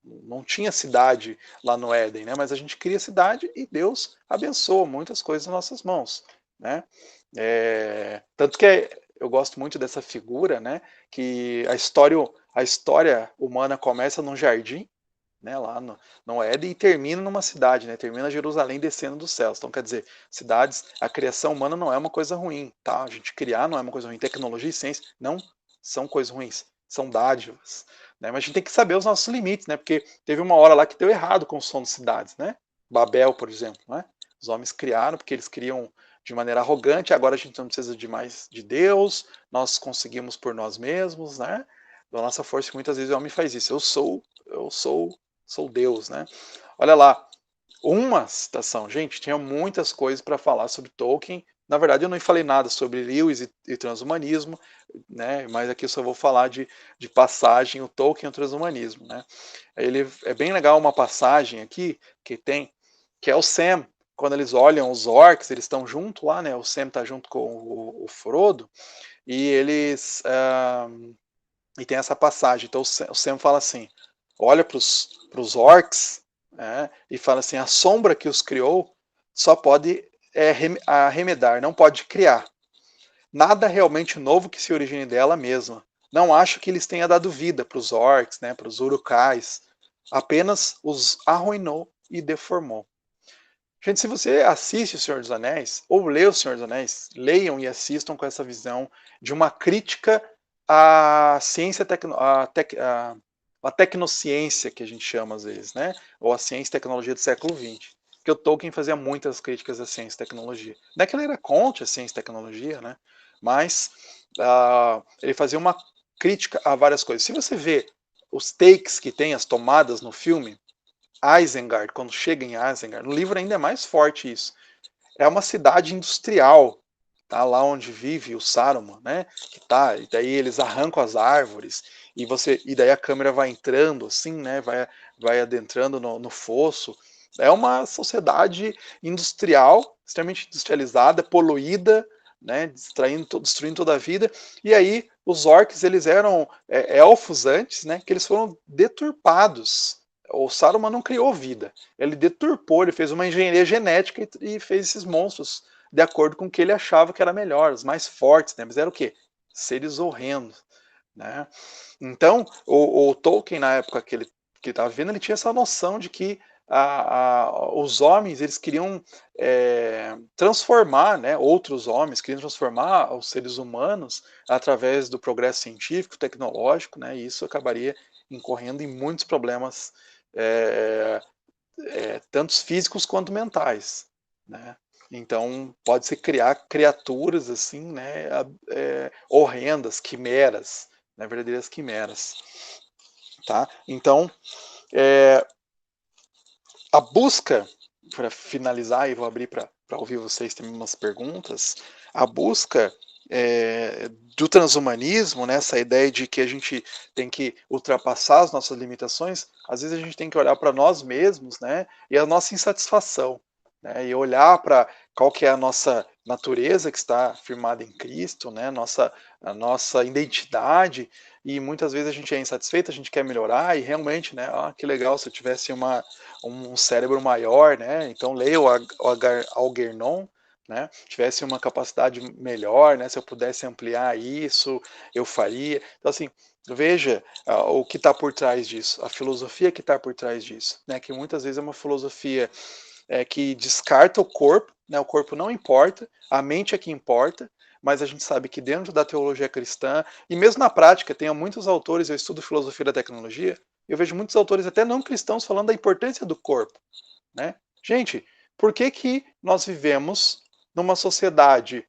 Não tinha cidade lá no Éden, né? Mas a gente cria cidade e Deus abençoa muitas coisas nas nossas mãos. Né? Tanto que eu gosto muito dessa figura, né? Que a história humana começa num jardim, né, lá no Éden, e termina numa cidade, né, termina Jerusalém descendo dos céus. Então, quer dizer, cidades, a criação humana não é uma coisa ruim, tá? A gente criar não é uma coisa ruim. Tecnologia e ciência não são coisas ruins, são dádivas. Né? Mas a gente tem que saber os nossos limites, né? Porque teve uma hora lá que deu errado com o som de cidades, né? Babel, por exemplo, né? Os homens criaram porque eles criam de maneira arrogante, agora a gente não precisa de mais de Deus, nós conseguimos por nós mesmos, né? Da nossa força, muitas vezes o homem faz isso. Sou Deus, né? Olha lá, uma citação. Gente, tinha muitas coisas para falar sobre Tolkien. Na verdade, eu não falei nada sobre Lewis e transhumanismo, né? Mas aqui eu só vou falar de passagem, o Tolkien e o transhumanismo, né? Ele é bem legal uma passagem aqui que é o Sam. Quando eles olham os orcs, eles estão junto lá, né? O Sam está junto com o Frodo e eles e tem essa passagem. Então o Sam fala assim: olha para os orcs, né, e fala assim: a sombra que os criou só pode arremedar, não pode criar. Nada realmente novo que se origine dela mesma. Não acho que eles tenha dado vida para os orcs, né, para os urukais. Apenas os arruinou e deformou. Gente, se você assiste O Senhor dos Anéis, ou lê O Senhor dos Anéis, leiam e assistam com essa visão de uma crítica à ciência, a tecnociência, que a gente chama às vezes, né? Ou a ciência e tecnologia do século XX. Porque o Tolkien fazia muitas críticas à ciência e tecnologia. Não é que ele era contra a ciência e tecnologia, né? Mas ele fazia uma crítica a várias coisas. Se você vê os takes que tem, as tomadas no filme, Isengard, quando chega em Isengard, no livro ainda é mais forte isso. É uma cidade industrial, tá? Lá onde vive o Saruman, né? Que tá, e daí eles arrancam as árvores e daí a câmera vai entrando assim, né? Vai adentrando no fosso É uma sociedade industrial, extremamente industrializada, poluída, né, destruindo toda a vida. E aí os orcs, eles eram elfos antes, né, que eles foram deturpados. O Saruman não criou vida, ele deturpou, ele fez uma engenharia genética e fez esses monstros de acordo com o que ele achava que era melhor, os mais fortes, né, mas era o quê? Seres horrendos, né? Então, o Tolkien, na época que ele estava vivendo, ele tinha essa noção de que os homens, eles queriam transformar, né, outros homens, queriam transformar os seres humanos através do progresso científico, tecnológico, né, e isso acabaria incorrendo em muitos problemas, tanto físicos quanto mentais, né. Então, pode-se criar criaturas assim, né, horrendas, quimeras, né, verdadeiras quimeras. Tá? Então, a busca, para finalizar, e vou abrir para ouvir vocês também umas perguntas, a busca do transhumanismo, né, essa ideia de que a gente tem que ultrapassar as nossas limitações, às vezes a gente tem que olhar para nós mesmos, né, e a nossa insatisfação, né, e olhar para qual que é a nossa natureza que está firmada em Cristo, né, a nossa identidade, e muitas vezes a gente é insatisfeito, a gente quer melhorar, e realmente, né, que legal se eu tivesse um cérebro maior, né, então leia o Algernon, né, tivesse uma capacidade melhor, né, se eu pudesse ampliar isso, eu faria. Então, assim, veja o que está por trás disso, a filosofia que está por trás disso, né, que muitas vezes é uma filosofia que descarta o corpo, né, o corpo não importa, a mente é que importa, mas a gente sabe que dentro da teologia cristã, e mesmo na prática, tem muitos autores, eu estudo filosofia da tecnologia, eu vejo muitos autores até não cristãos falando da importância do corpo, né? Gente, por que que nós vivemos numa sociedade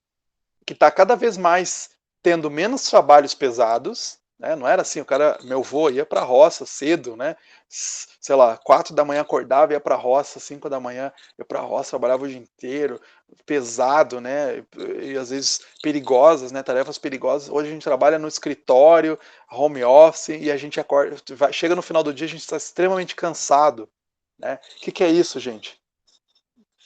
que está cada vez mais tendo menos trabalhos pesados, né? Não era assim, o cara, meu avô ia para a roça cedo, né? Sei lá, 4 da manhã acordava, ia para a roça, 5 da manhã ia para a roça, trabalhava o dia inteiro, pesado, né? E às vezes perigosas, né? Tarefas perigosas. Hoje a gente trabalha no escritório, home office, e a gente acorda, chega no final do dia, a gente está extremamente cansado, né? O que é isso, gente?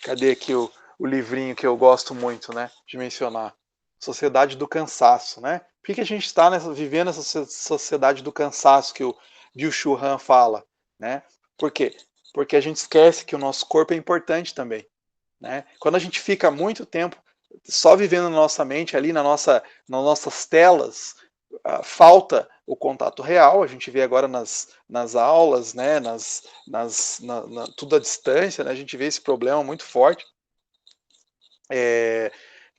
Cadê aqui o livrinho que eu gosto muito, né, de mencionar? Sociedade do Cansaço, né? Por que a gente está vivendo essa sociedade do cansaço que o Byung-Chul Han fala, né? Por quê? Porque a gente esquece que o nosso corpo é importante também, né? Quando a gente fica muito tempo só vivendo na nossa mente, ali nas nossas telas, falta o contato real. A gente vê agora nas aulas, né, tudo à distância, né, a gente vê esse problema muito forte,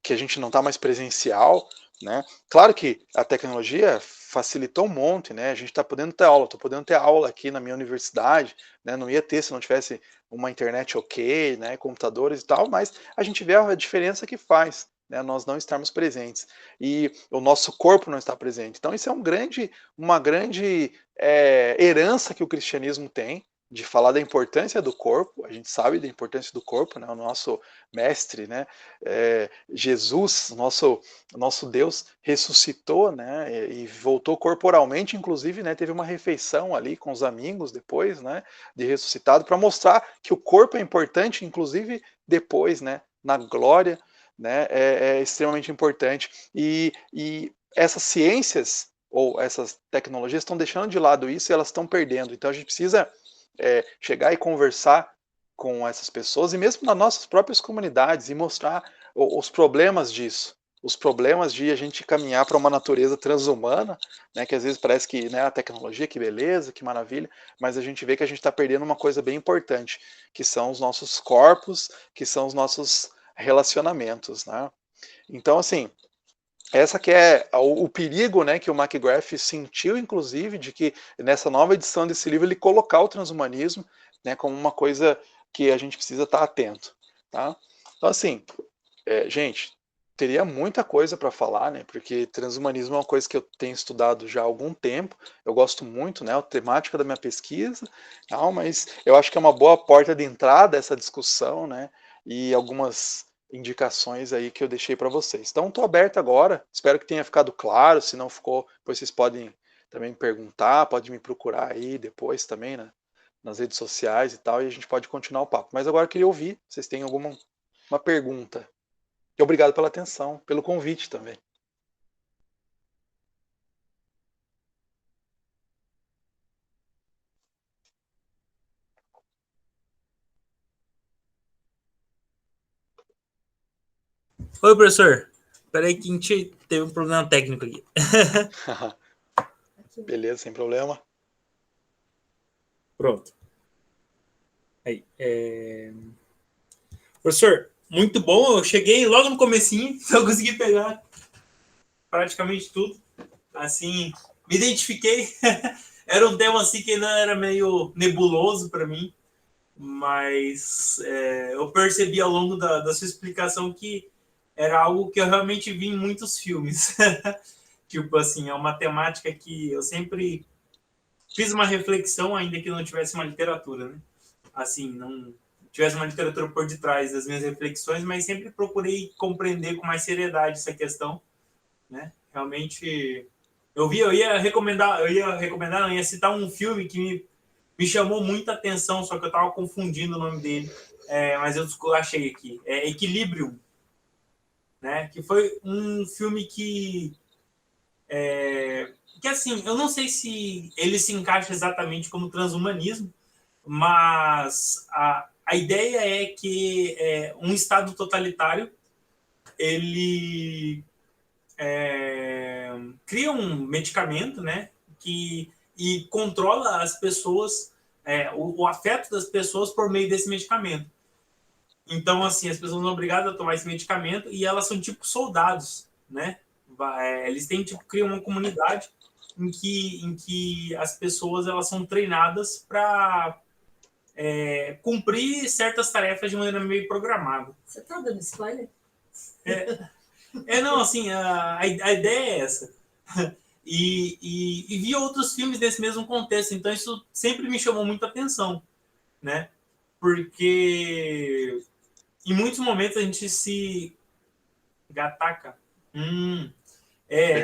que a gente não está mais presencial, né? Claro que a tecnologia facilitou um monte, né? A gente está podendo ter aula, estou podendo ter aula aqui na minha universidade, né? Não ia ter se não tivesse uma internet ok, né? Computadores e tal, mas a gente vê a diferença que faz, né? Nós não estarmos presentes e o nosso corpo não está presente. Então isso é uma grande herança que o cristianismo tem, de falar da importância do corpo. A gente sabe da importância do corpo, né? O nosso mestre, né? Jesus, nosso Deus, ressuscitou, né, e voltou corporalmente, inclusive, né, teve uma refeição ali com os amigos depois, né, de ressuscitado, para mostrar que o corpo é importante, inclusive depois, né, na glória, né, é extremamente importante. E essas ciências ou essas tecnologias estão deixando de lado isso e elas estão perdendo. Então a gente precisa chegar e conversar com essas pessoas e mesmo nas nossas próprias comunidades e mostrar os problemas disso, os problemas de a gente caminhar para uma natureza transumana, né, que às vezes parece que, né, a tecnologia, que beleza, que maravilha, mas a gente vê que a gente está perdendo uma coisa bem importante, que são os nossos corpos, que são os nossos relacionamentos, né? Então, assim, essa que é o perigo, né, que o McGrath sentiu, inclusive, de que nessa nova edição desse livro ele colocar o transhumanismo, né, como uma coisa que a gente precisa estar atento, tá? Então, assim, gente, teria muita coisa para falar, né, porque transhumanismo é uma coisa que eu tenho estudado já há algum tempo, eu gosto muito, né, a temática da minha pesquisa, tal, mas eu acho que é uma boa porta de entrada essa discussão, né, e algumas indicações aí que eu deixei para vocês. Então, estou aberto agora, espero que tenha ficado claro, se não ficou, depois vocês podem também me perguntar, pode me procurar aí depois também, né, nas redes sociais e tal, e a gente pode continuar o papo. Mas agora eu queria ouvir, vocês têm alguma uma pergunta. E obrigado pela atenção, pelo convite também. Oi, professor. Peraí que a gente teve um problema técnico aqui. Beleza, sem problema. Pronto. Aí, professor, muito bom. Eu cheguei logo no comecinho, então eu consegui pegar praticamente tudo. Assim, me identifiquei. Era um tema assim que ainda era meio nebuloso para mim, mas eu percebi ao longo da sua explicação que era algo que eu realmente vi em muitos filmes. Tipo assim, é uma temática que eu sempre fiz uma reflexão, ainda que não tivesse uma literatura, né? Assim, não tivesse uma literatura por detrás das minhas reflexões, mas sempre procurei compreender com mais seriedade essa questão, né? Realmente, eu ia recomendar, não, ia citar um filme que me chamou muita atenção, só que eu estava confundindo o nome dele, mas eu achei aqui, Equilibrium, né? Que foi um filme que assim, eu não sei se ele se encaixa exatamente como transhumanismo, mas a ideia é que um estado totalitário ele cria um medicamento, né, e controla as pessoas, o afeto das pessoas por meio desse medicamento. Então, assim, as pessoas são obrigadas a tomar esse medicamento e elas são tipo soldados, né? Eles têm tipo criam uma comunidade em que as pessoas elas são treinadas para cumprir certas tarefas de maneira meio programada. Você tá dando spoiler? Não, assim, a ideia é essa. E vi outros filmes desse mesmo contexto, então isso sempre me chamou muita atenção, né? Porque em muitos momentos a gente se gataca. Bem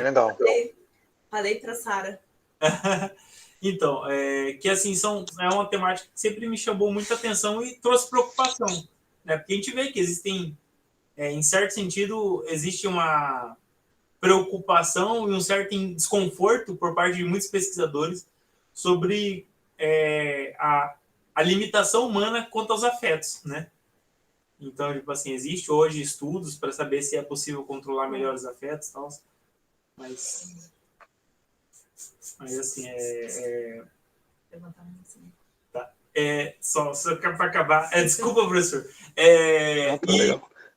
legal. Falei pra Sara. Então, que assim, é uma temática que sempre me chamou muita atenção e trouxe preocupação, né? Porque a gente vê que existem, em certo sentido, existe uma preocupação e um certo desconforto por parte de muitos pesquisadores sobre a limitação humana quanto aos afetos, né? Então, tipo assim, existe hoje estudos para saber se é possível controlar melhor os afetos e tal, mas assim, tá. Só para acabar. Desculpa, professor.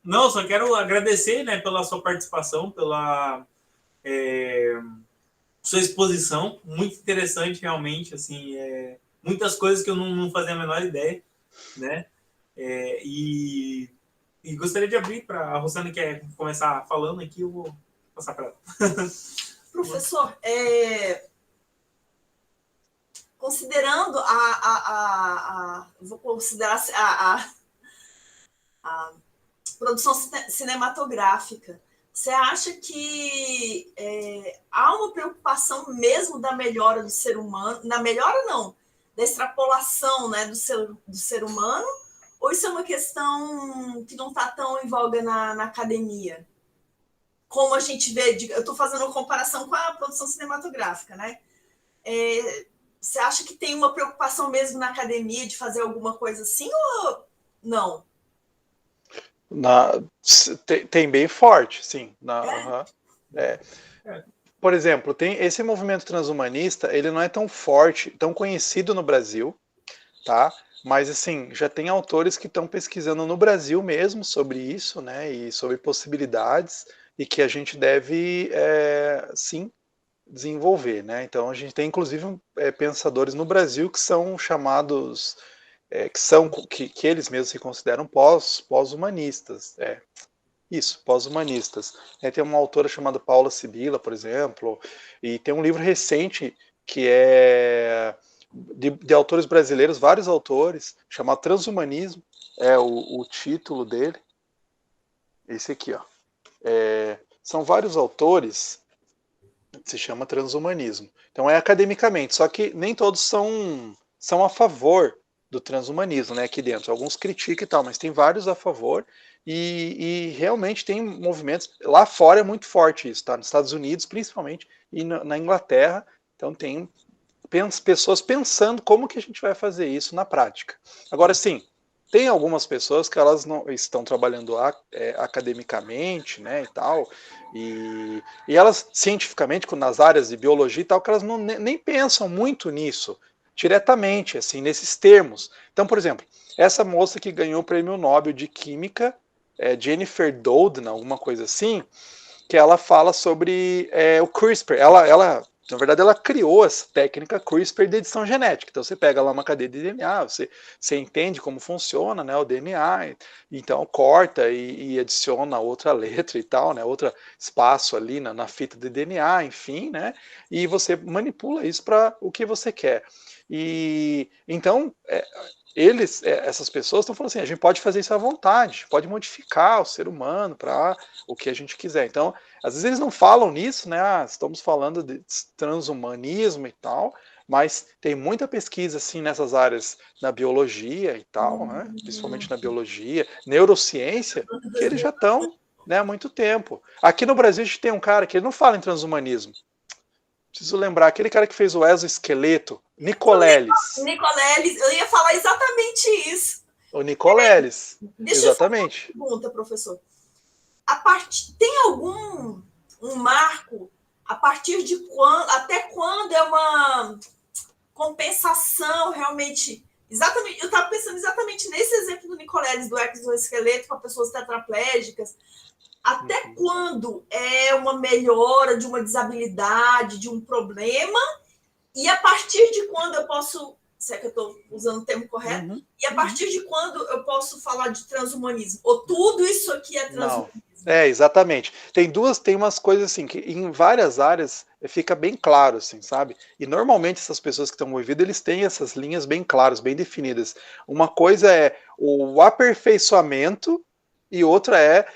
Não, só quero agradecer, né, pela sua participação, pela sua exposição, muito interessante realmente, assim, muitas coisas que eu não fazia a menor ideia, né? E gostaria de abrir para a Rosana quer começar falando aqui, eu vou passar para ela. Professor, considerando vou considerar a produção cinematográfica, você acha que há uma preocupação mesmo da melhora do ser humano, na melhora não, da extrapolação, né, do ser humano, ou isso é uma questão que não está tão em voga na academia? Como a gente vê, eu estou fazendo uma comparação com a produção cinematográfica, né? Você acha que tem uma preocupação mesmo na academia de fazer alguma coisa assim ou não? Tem bem forte, sim. Por exemplo, tem esse movimento transhumanista, ele não é tão forte, tão conhecido no Brasil, tá? Mas assim, já tem autores que estão pesquisando no Brasil mesmo sobre isso, né? E sobre possibilidades e que a gente deve, sim, desenvolver, né? Então a gente tem inclusive pensadores no Brasil que são chamados que eles mesmos se consideram pós-humanistas. Isso, pós-humanistas. Tem uma autora chamada Paula Sibila, por exemplo, e tem um livro recente que é de autores brasileiros, vários autores, chamado Transhumanismo, o título dele. Esse aqui, ó. São vários autores, se chama Transhumanismo. Então é academicamente, só que nem todos são são a favor do transhumanismo, né, aqui dentro. Alguns criticam e tal, mas tem vários a favor e realmente tem movimentos. Lá fora é muito forte isso, tá? Nos Estados Unidos, principalmente, e na Inglaterra. Então tem pessoas pensando como que a gente vai fazer isso na prática. Agora, sim, tem algumas pessoas que elas não estão trabalhando academicamente, né, e tal, e elas cientificamente, nas áreas de biologia e tal, que elas não, nem pensam muito nisso, diretamente, assim, nesses termos. Então, por exemplo, essa moça que ganhou o prêmio Nobel de Química, Jennifer Doudna, alguma coisa assim, que ela fala sobre o CRISPR. Na verdade, ela criou essa técnica CRISPR de edição genética. Então, você pega lá uma cadeia de DNA, você entende como funciona, né, o DNA, então corta e adiciona outra letra e tal, né, outro espaço ali na fita de DNA, enfim, né, e você manipula isso para o que você quer. E então, essas pessoas estão falando assim, a gente pode fazer isso à vontade, pode modificar o ser humano para o que a gente quiser. Então, às vezes eles não falam nisso, né? Estamos falando de transhumanismo e tal, mas tem muita pesquisa assim nessas áreas na biologia e tal, né? Principalmente na biologia, neurociência, que eles já estão, né, há muito tempo. Aqui no Brasil a gente tem um cara que ele não fala em transhumanismo. Preciso lembrar, aquele cara que fez o exoesqueleto, Nicoleles. Nicoleles, eu ia falar exatamente isso. O Nicoleles, Deixa exatamente. Eu fazer uma pergunta, professor. Tem algum marco a partir de quando, até quando é uma compensação realmente? Exatamente, eu estava pensando exatamente nesse exemplo do Nicoleles, do exoesqueleto para pessoas tetraplégicas. Até quando é uma melhora de uma desabilidade, de um problema, e a partir de quando eu posso, se é que eu estou usando o termo correto, e a partir de quando eu posso falar de transhumanismo? Ou tudo isso aqui é transhumanismo? Não. Exatamente. Tem umas coisas assim, que em várias áreas fica bem claro, assim, sabe? E normalmente essas pessoas que estão envolvidas, eles têm essas linhas bem claras, bem definidas. Uma coisa é o aperfeiçoamento e outra é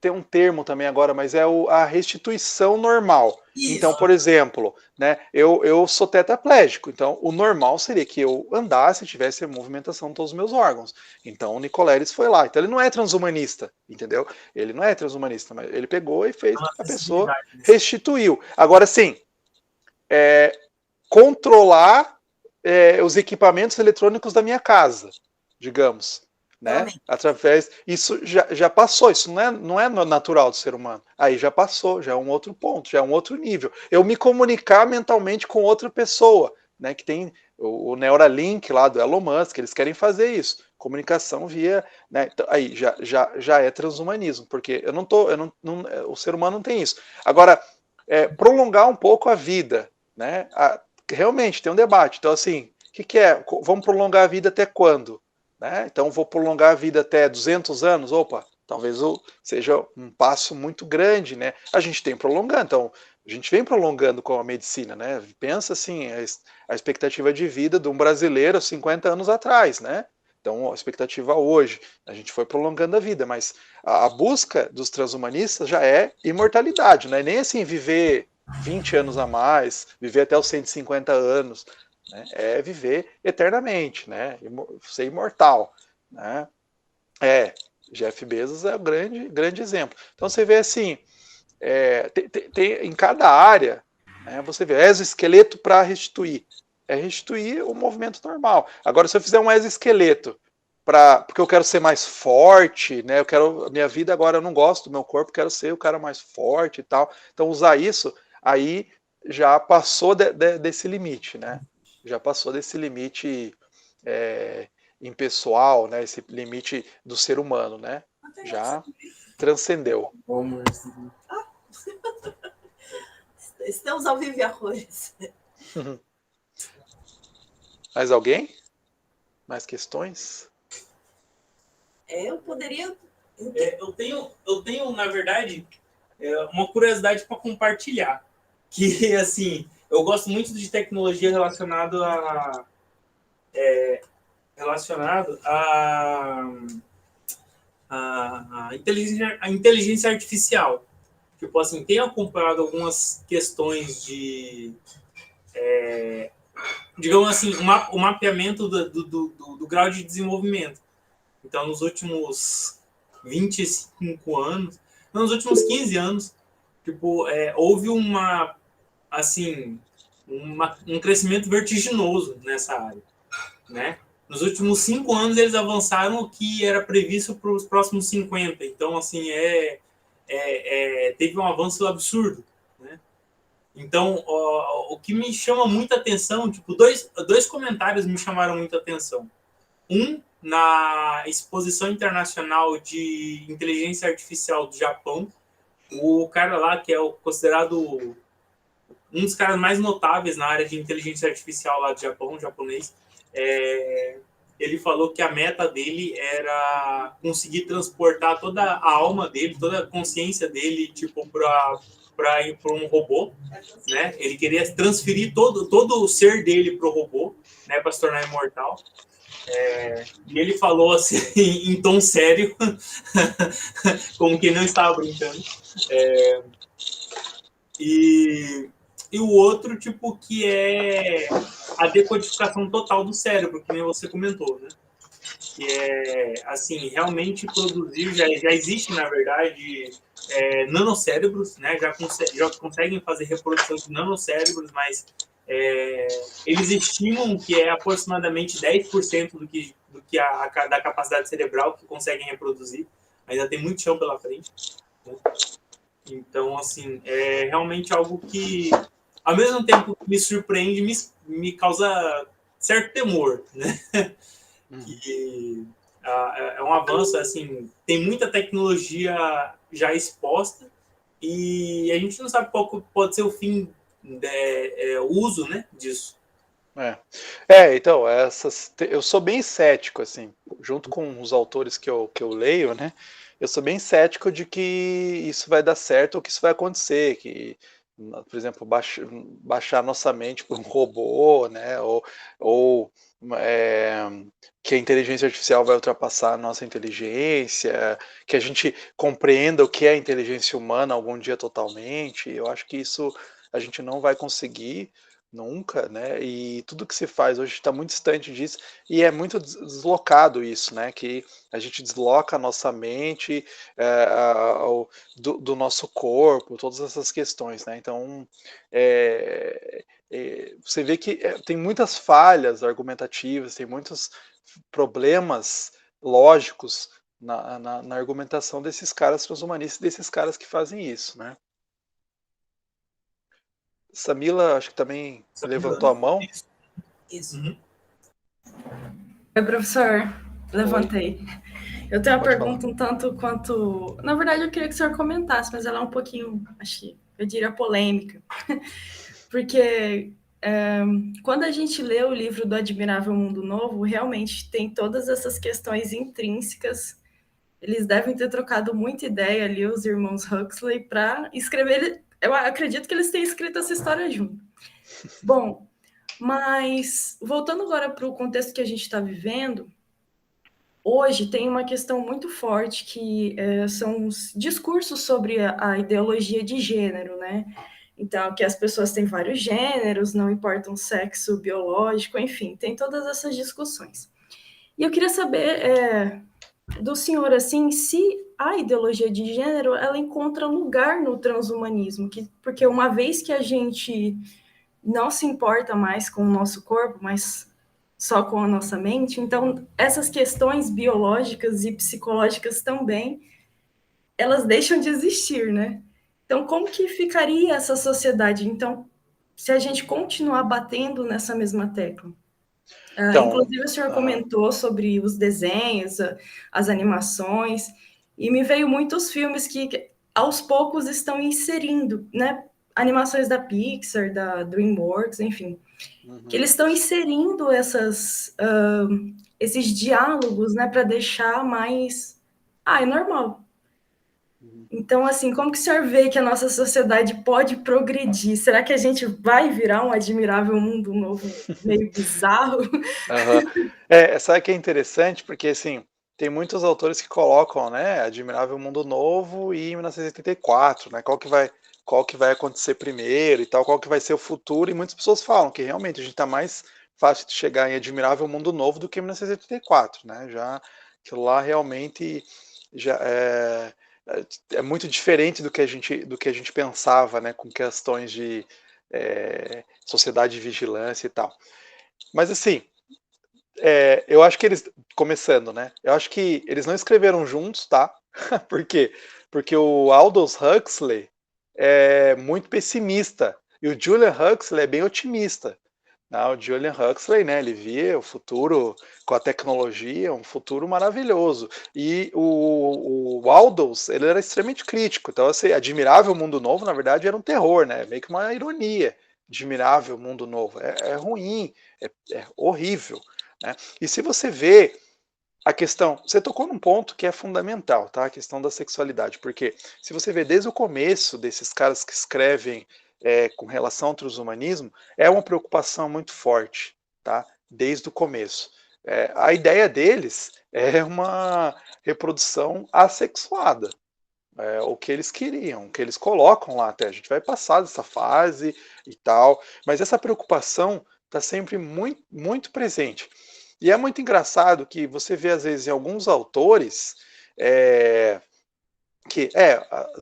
tem um termo também agora, mas é a restituição normal. Isso. Então, por exemplo, né, eu sou tetraplégico, então o normal seria que eu andasse e tivesse a movimentação de todos os meus órgãos. Então o Nicoleles foi lá. Então ele não é transhumanista, entendeu? Ele não é transhumanista, mas ele pegou e fez a pessoa restituiu. Agora sim, controlar os equipamentos eletrônicos da minha casa, digamos. Né? Através, isso já passou, isso não é natural do ser humano. Aí já passou, já é um outro ponto, já é um outro nível. Eu me comunicar mentalmente com outra pessoa, né? Que tem o Neuralink lá do Elon Musk, eles querem fazer isso. Comunicação via, né? Então, aí já é transhumanismo, porque o ser humano não tem isso. Agora, prolongar um pouco a vida, né? Realmente tem um debate. Então, assim, o que é? Vamos prolongar a vida até quando? Né? Então vou prolongar a vida até 200 anos, opa, talvez seja um passo muito grande, né? A gente tem prolongando, então a gente vem prolongando com a medicina, né? Pensa assim, a expectativa de vida de um brasileiro 50 anos atrás, né? Então a expectativa hoje, a gente foi prolongando a vida, mas a busca dos transhumanistas já é imortalidade, não é nem assim viver 20 anos a mais, viver até os 150 anos, né? É viver eternamente, né? Ser imortal, né? Jeff Bezos é o grande exemplo. Então você vê assim, tem em cada área, né, você vê exoesqueleto para restituir. Restituir o movimento normal. Agora, se eu fizer um exoesqueleto porque eu quero ser mais forte, né? Minha vida agora eu não gosto do meu corpo, quero ser o cara mais forte e tal. Então usar isso aí já passou desse limite, né? Já passou desse limite impessoal, né? Esse limite do ser humano, né? Já transcendeu. Estamos ao vivo e a cores. Mais alguém? Mais questões? Eu poderia. Eu tenho, na verdade, uma curiosidade para compartilhar. Que, assim, eu gosto muito de tecnologia relacionado a inteligência artificial. Tipo assim, tenho acompanhado algumas questões de digamos assim, o mapeamento do grau de desenvolvimento. Então, nos últimos 25 anos, nos últimos 15 anos, tipo, houve um crescimento vertiginoso nessa área, né? Nos últimos 5 anos, eles avançaram o que era previsto para os próximos 50. Então, assim, teve um avanço absurdo, né? Então, o que me chama muita atenção, tipo, dois comentários me chamaram muita atenção. Um, na Exposição Internacional de Inteligência Artificial do Japão, o cara lá, que é considerado um dos caras mais notáveis na área de inteligência artificial lá do Japão, japonês, ele falou que a meta dele era conseguir transportar toda a alma dele, toda a consciência dele, tipo, para um robô, né? Ele queria transferir todo o ser dele para o robô, né? Para se tornar imortal. E ele falou assim, em tom sério, como que não estava brincando. E o outro, tipo, que é a decodificação total do cérebro, que nem você comentou, né? Que assim, realmente produzir, já existe, na verdade, nanocérebros, né? Já conseguem fazer reprodução de nanocérebros, mas eles estimam que é aproximadamente 10% da capacidade cerebral que conseguem reproduzir. Ainda tem muito chão pela frente, né? Então, assim, é realmente algo que, ao mesmo tempo que me surpreende, me causa certo temor, né? Que é um avanço, assim, tem muita tecnologia já exposta e a gente não sabe qual pode ser o fim, o uso, né, disso. Então, eu sou bem cético, assim, junto com os autores que eu leio, né? Eu sou bem cético de que isso vai dar certo ou que isso vai acontecer, que, por exemplo, baixar nossa mente por um robô, né? Ou que a inteligência artificial vai ultrapassar a nossa inteligência, que a gente compreenda o que é a inteligência humana algum dia totalmente. Eu acho que isso a gente não vai conseguir nunca, né? E tudo que se faz hoje está muito distante disso e é muito deslocado isso, né? Que a gente desloca a nossa mente do nosso corpo, todas essas questões, né? Então você vê que tem muitas falhas argumentativas, tem muitos problemas lógicos na argumentação desses caras transhumanistas, desses caras que fazem isso, né? Samila, acho que também levantou a mão. Isso. Uhum. Oi, professor. Levantei. Eu tenho uma Pode pergunta um tanto quanto... Na verdade, eu queria que o senhor comentasse, mas ela é um pouquinho, acho que eu diria, polêmica. Porque quando a gente lê o livro do Admirável Mundo Novo, realmente tem todas essas questões intrínsecas. Eles devem ter trocado muita ideia ali, os irmãos Huxley, para escrever... Eu acredito que eles tenham escrito essa história junto. Bom, mas voltando agora para o contexto que a gente está vivendo, hoje tem uma questão muito forte que são os discursos sobre a ideologia de gênero, né? Então, que as pessoas têm vários gêneros, não importa o sexo biológico, enfim, tem todas essas discussões. E eu queria saber do senhor, assim, se a ideologia de gênero, ela encontra lugar no transhumanismo, porque uma vez que a gente não se importa mais com o nosso corpo, mas só com a nossa mente, então essas questões biológicas e psicológicas também, elas deixam de existir, né? Então, como que ficaria essa sociedade? Então, se a gente continuar batendo nessa mesma tecla? Então, inclusive, o senhor comentou sobre os desenhos, as animações, e me veio muitos filmes que aos poucos estão inserindo, né? Animações da Pixar, da DreamWorks, enfim, que eles estão inserindo esses diálogos, né, para deixar mais... é normal. Então, assim, como que o senhor vê que a nossa sociedade pode progredir? Será que a gente vai virar um admirável mundo novo meio bizarro? Sabe que é interessante? Porque, assim, tem muitos autores que colocam, né, Admirável Mundo Novo e 1984, né, qual que vai acontecer primeiro e tal, qual que vai ser o futuro, e muitas pessoas falam que realmente a gente está mais fácil de chegar em Admirável Mundo Novo do que 1984, né? Já aquilo lá realmente já é muito diferente do que a gente pensava, né? Com questões de sociedade de vigilância e tal. Mas assim, eu acho que eles, começando, né? Eu acho que eles não escreveram juntos, tá? Por quê? Porque o Aldous Huxley é muito pessimista e o Julian Huxley é bem otimista. Não, o Julian Huxley, né, ele via o futuro com a tecnologia, um futuro maravilhoso. E o Aldous, ele era extremamente crítico. Então, assim, Admirável Mundo Novo, na verdade, era um terror, né? Meio que uma ironia. Admirável Mundo Novo. É ruim, é horrível. Né? E se você vê a questão, você tocou num ponto que é fundamental, tá? A questão da sexualidade, porque se você vê desde o começo desses caras que escrevem com relação ao transhumanismo, é uma preocupação muito forte, tá? Desde o começo. A ideia deles é uma reprodução assexuada, o que eles queriam, o que eles colocam lá até. A gente vai passar dessa fase e tal, mas essa preocupação está sempre muito, muito presente. E é muito engraçado que você vê, às vezes, em alguns autores,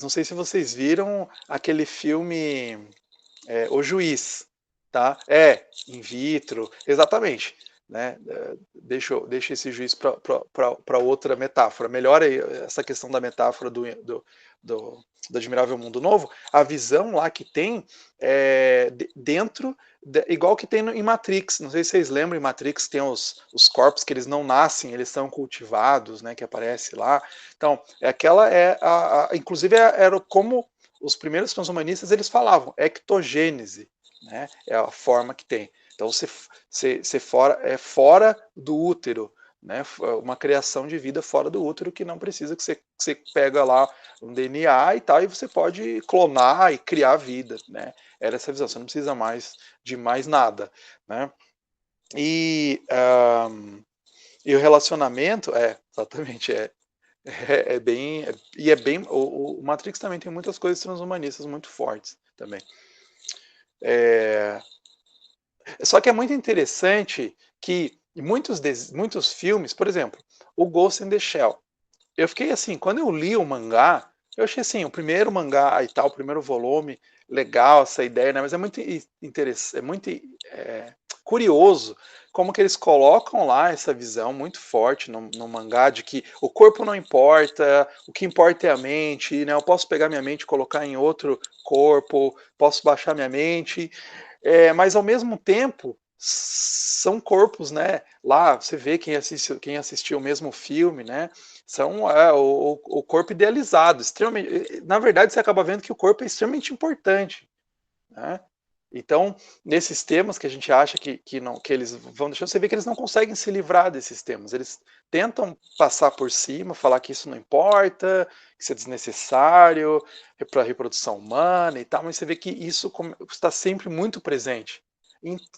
não sei se vocês viram aquele filme O Juiz, tá? In vitro, exatamente. Né? Deixa esse juiz para outra metáfora. Melhora essa questão da metáfora do Admirável Mundo Novo. A visão lá que tem dentro, igual que tem em Matrix. Não sei se vocês lembram, em Matrix tem os corpos que eles não nascem, eles são cultivados, né? Que aparece lá. Então, inclusive era como os primeiros transhumanistas eles falavam, ectogênese, né? É a forma que tem. Então, fora do útero, né? Uma criação de vida fora do útero que não precisa que você pega lá um DNA e tal, e você pode clonar e criar vida, né? Era essa visão, você não precisa mais de mais nada, né? E o relacionamento, exatamente, o Matrix também tem muitas coisas transhumanistas muito fortes também. Só que é muito interessante que muitos filmes, por exemplo, o Ghost in the Shell, eu fiquei assim, quando eu li o mangá, eu achei assim, o primeiro mangá e tal, o primeiro volume, legal essa ideia, né? Mas é muito interessante, é muito curioso como que eles colocam lá essa visão muito forte no mangá de que o corpo não importa, o que importa é a mente, né? Eu posso pegar minha mente e colocar em outro corpo, posso baixar minha mente, mas ao mesmo tempo são corpos, né? Lá você vê quem assistiu o mesmo filme, né? São o corpo idealizado, extremamente. Na verdade, você acaba vendo que o corpo é extremamente importante, né? Então, nesses temas que a gente acha que eles vão deixar, você vê que eles não conseguem se livrar desses temas. Eles tentam passar por cima, falar que isso não importa, que isso é desnecessário para a reprodução humana e tal, mas você vê que isso está sempre muito presente.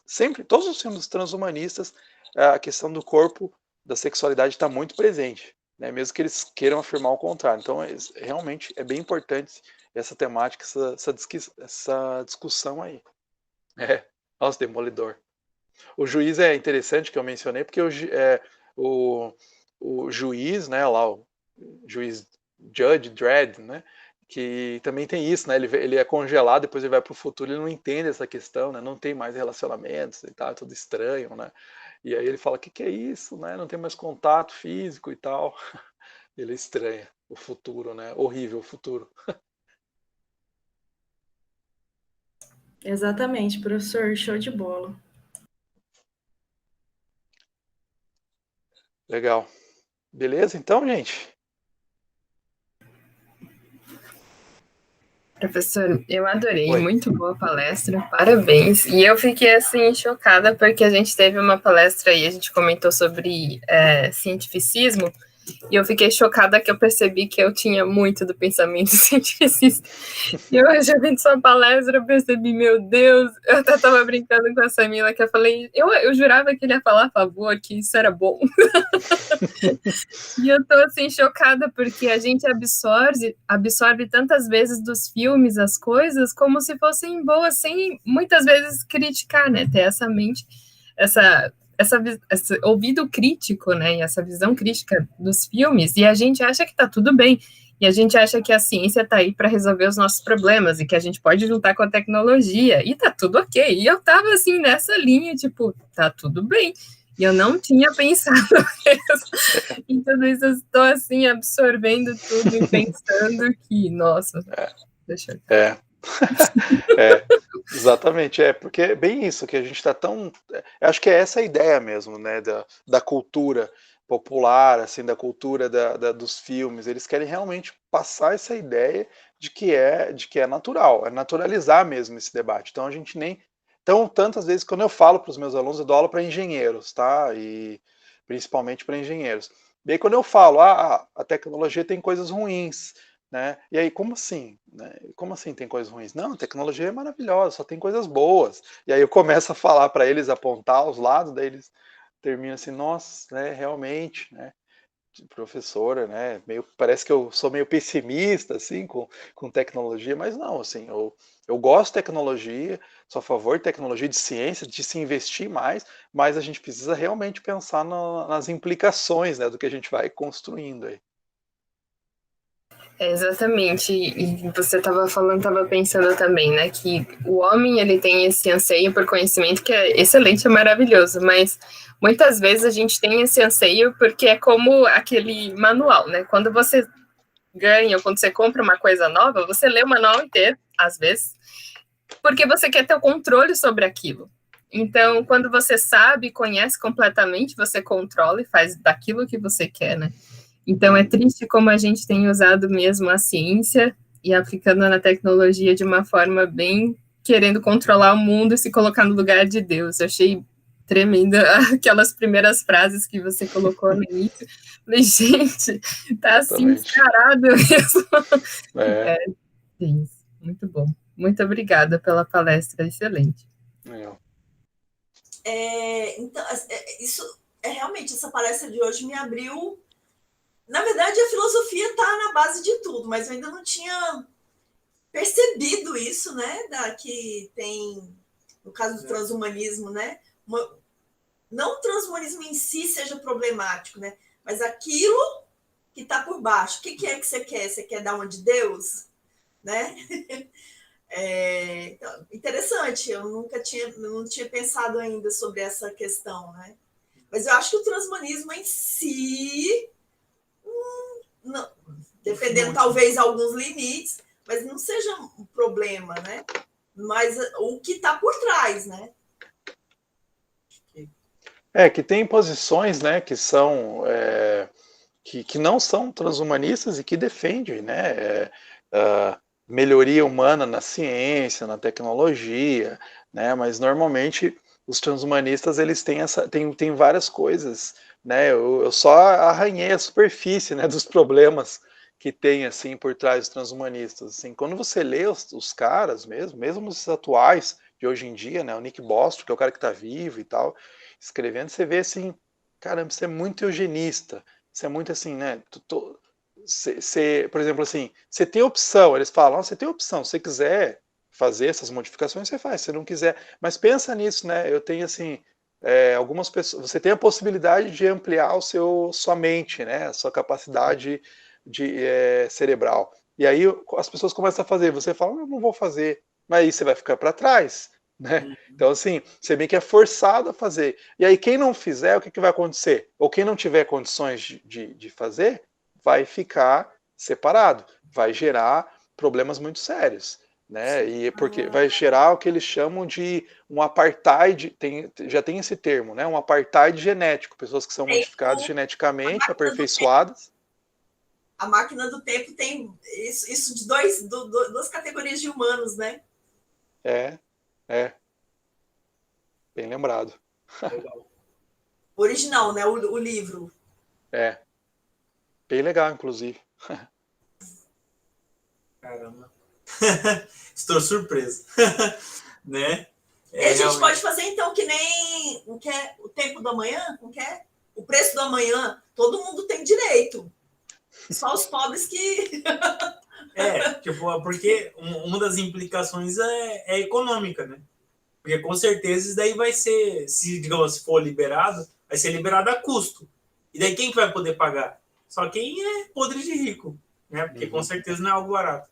Sempre, todos os filmes transhumanistas, a questão do corpo, da sexualidade está muito presente, né? Mesmo que eles queiram afirmar o contrário. Então, realmente é bem importante essa temática, essa discussão aí. Nossa, Demolidor. O juiz é interessante que eu mencionei, porque o juiz, né, lá, o juiz Judge Dredd, né, que também tem isso, né, ele é congelado, depois ele vai para o futuro, ele não entende essa questão, né, não tem mais relacionamentos e tal, é tudo estranho, né, e aí ele fala, o que é isso, né, não tem mais contato físico e tal, ele estranha o futuro, né, horrível o futuro. Exatamente, professor, show de bola. Legal. Beleza, então, gente? Professor, eu adorei, Oi. muito boa palestra, parabéns. E eu fiquei, assim, chocada, porque a gente teve uma palestra aí, a gente comentou sobre cientificismo, e eu fiquei chocada que eu percebi que eu tinha muito do pensamento cientificista. E eu, vendo sua palestra, eu percebi, meu Deus, eu até estava brincando com a Samila, que eu falei, eu jurava que ele ia falar a favor, que isso era bom. E eu tô, assim, chocada, porque a gente absorve tantas vezes dos filmes as coisas como se fossem boas, sem muitas vezes criticar, né? Ter essa mente esse ouvido crítico, né, e essa visão crítica dos filmes, e a gente acha que tá tudo bem, e a gente acha que a ciência tá aí para resolver os nossos problemas, e que a gente pode juntar com a tecnologia, e tá tudo ok, e eu tava assim, nessa linha, tipo, tá tudo bem, e eu não tinha pensado mesmo em tudo isso, eu estou assim, absorvendo tudo e pensando que, nossa, deixa eu... Exatamente, porque é bem isso, que a gente está tão... Acho que é essa a ideia mesmo, né, da cultura popular, assim, da cultura dos filmes. Eles querem realmente passar essa ideia de que é natural, é naturalizar mesmo esse debate. Então a gente nem... Então, tantas vezes, quando eu falo para os meus alunos, eu dou aula para engenheiros, tá? E principalmente para engenheiros. E aí quando eu falo, a tecnologia tem coisas ruins, né? E aí, como assim? Né? Como assim tem coisas ruins? Não, a tecnologia é maravilhosa, só tem coisas boas. E aí eu começo a falar para eles, apontar os lados, daí eles terminam assim, nossa, né, realmente, né? Professora, né? Parece que eu sou meio pessimista, assim, com tecnologia, mas não, assim, eu gosto de tecnologia, sou a favor de tecnologia, de ciência, de se investir mais, mas a gente precisa realmente pensar nas implicações, né, do que a gente vai construindo aí. Exatamente, e você estava pensando também, né, que o homem, ele tem esse anseio por conhecimento que é excelente, é maravilhoso, mas muitas vezes a gente tem esse anseio porque é como aquele manual, né, quando você ganha, ou quando você compra uma coisa nova, você lê o manual inteiro, às vezes, porque você quer ter o controle sobre aquilo. Então, quando você sabe, conhece completamente, você controla e faz daquilo que você quer, né? Então, é triste como a gente tem usado mesmo a ciência e aplicando na tecnologia de uma forma bem querendo controlar o mundo e se colocar no lugar de Deus. Eu achei tremenda aquelas primeiras frases que você colocou no início. Falei, gente, tá assim, descarado mesmo. Sim, muito bom. Muito obrigada pela palestra, excelente. Então, isso realmente, essa palestra de hoje me abriu. Na verdade, a filosofia está na base de tudo, mas eu ainda não tinha percebido isso, né? Que tem, no caso do transhumanismo, né? Não o transhumanismo em si seja problemático, né? Mas aquilo que está por baixo. O que é que você quer? Você quer dar uma de Deus? Né? Então, interessante, eu não tinha pensado ainda sobre essa questão, né? Mas eu acho que o transhumanismo em si, não, dependendo talvez alguns limites, mas não seja um problema, né? Mas o que está por trás, né? Que tem posições, né, que são que não são transhumanistas e que defendem, né, melhoria humana na ciência, na tecnologia, né, mas normalmente os transhumanistas eles têm várias coisas, né, eu só arranhei a superfície, né, dos problemas que tem assim por trás dos transhumanistas. Assim, quando você lê os caras mesmo os atuais de hoje em dia, né, o Nick Bostrom, que é o cara que está vivo e tal, escrevendo, você vê assim, caramba, você é muito eugenista, você é muito assim, né, por exemplo, assim, você tem opção, eles falam, você tem opção, se você quiser fazer essas modificações, você faz, se não quiser, mas pensa nisso, né, eu tenho assim, algumas pessoas, você tem a possibilidade de ampliar sua mente, né, a sua capacidade cerebral, e aí as pessoas começam a fazer, você fala, eu não vou fazer, mas aí você vai ficar para trás, né? Então, assim, você bem que é forçado a fazer. E aí, quem não fizer, o que vai acontecer? Ou quem não tiver condições de fazer, vai ficar separado. Vai gerar problemas muito sérios. Né? E porque vai gerar o que eles chamam de um apartheid, já tem esse termo, né? Um apartheid genético, pessoas que são modificadas geneticamente, aperfeiçoadas. A máquina do tempo tem isso de duas categorias de humanos, né? Bem lembrado. O original, né? O livro. Bem legal, inclusive. Caramba. Estou surpreso. Né? E a gente pode fazer, então, que nem o tempo do amanhã, o preço do amanhã, todo mundo tem direito. Só os pobres que... porque uma das implicações é econômica, né? Porque com certeza isso daí vai ser, digamos, se for liberado, vai ser liberado a custo. E daí quem que vai poder pagar? Só quem é podre de rico, né? Porque com certeza não é algo barato.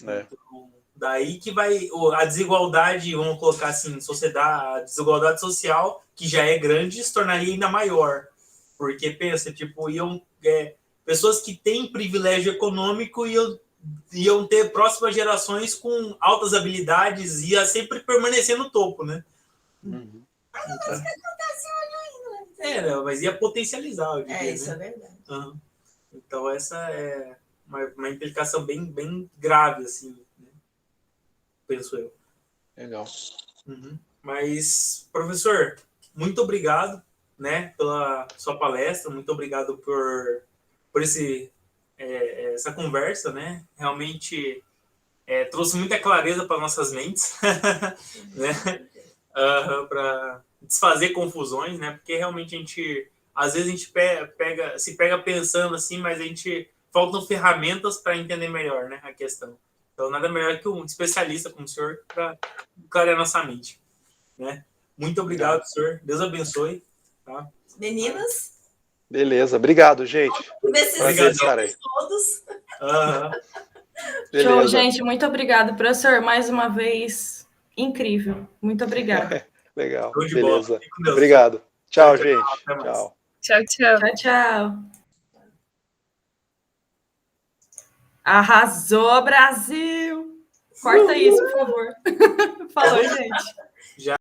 Então, daí que vai a desigualdade, vamos colocar assim, sociedade, a desigualdade social, que já é grande, se tornaria ainda maior. Porque pensa, tipo, pessoas que têm privilégio econômico iam ter próximas gerações com altas habilidades e ia sempre permanecer no topo, né? Uhum. Mas ia potencializar, eu diria, Isso né? é verdade. Uhum. Então essa é uma implicação bem grave, assim, né? Penso eu. Legal. Uhum. Mas, professor, muito obrigado, né, pela sua palestra, muito obrigado por essa conversa, né? Realmente trouxe muita clareza para nossas mentes, né? Para desfazer confusões, né? Porque realmente às vezes a gente se pega pensando assim, mas a gente faltam ferramentas para entender melhor, né, a questão. Então, nada melhor que um especialista como o senhor para clarear nossa mente, né? Muito obrigado, senhor. Deus abençoe. Tá? Meninas, Beleza, obrigado, gente. Prazer estar aí. todos. Beleza. Show, gente. Muito obrigado, professor. Mais uma vez, incrível. Muito obrigada. Legal. Show de Beleza. bola. Obrigado. Tchau, Tchau, gente. até mais. Tchau. Tchau, tchau. Tchau, tchau. Arrasou, Brasil! Corta isso, por favor. Falou, gente.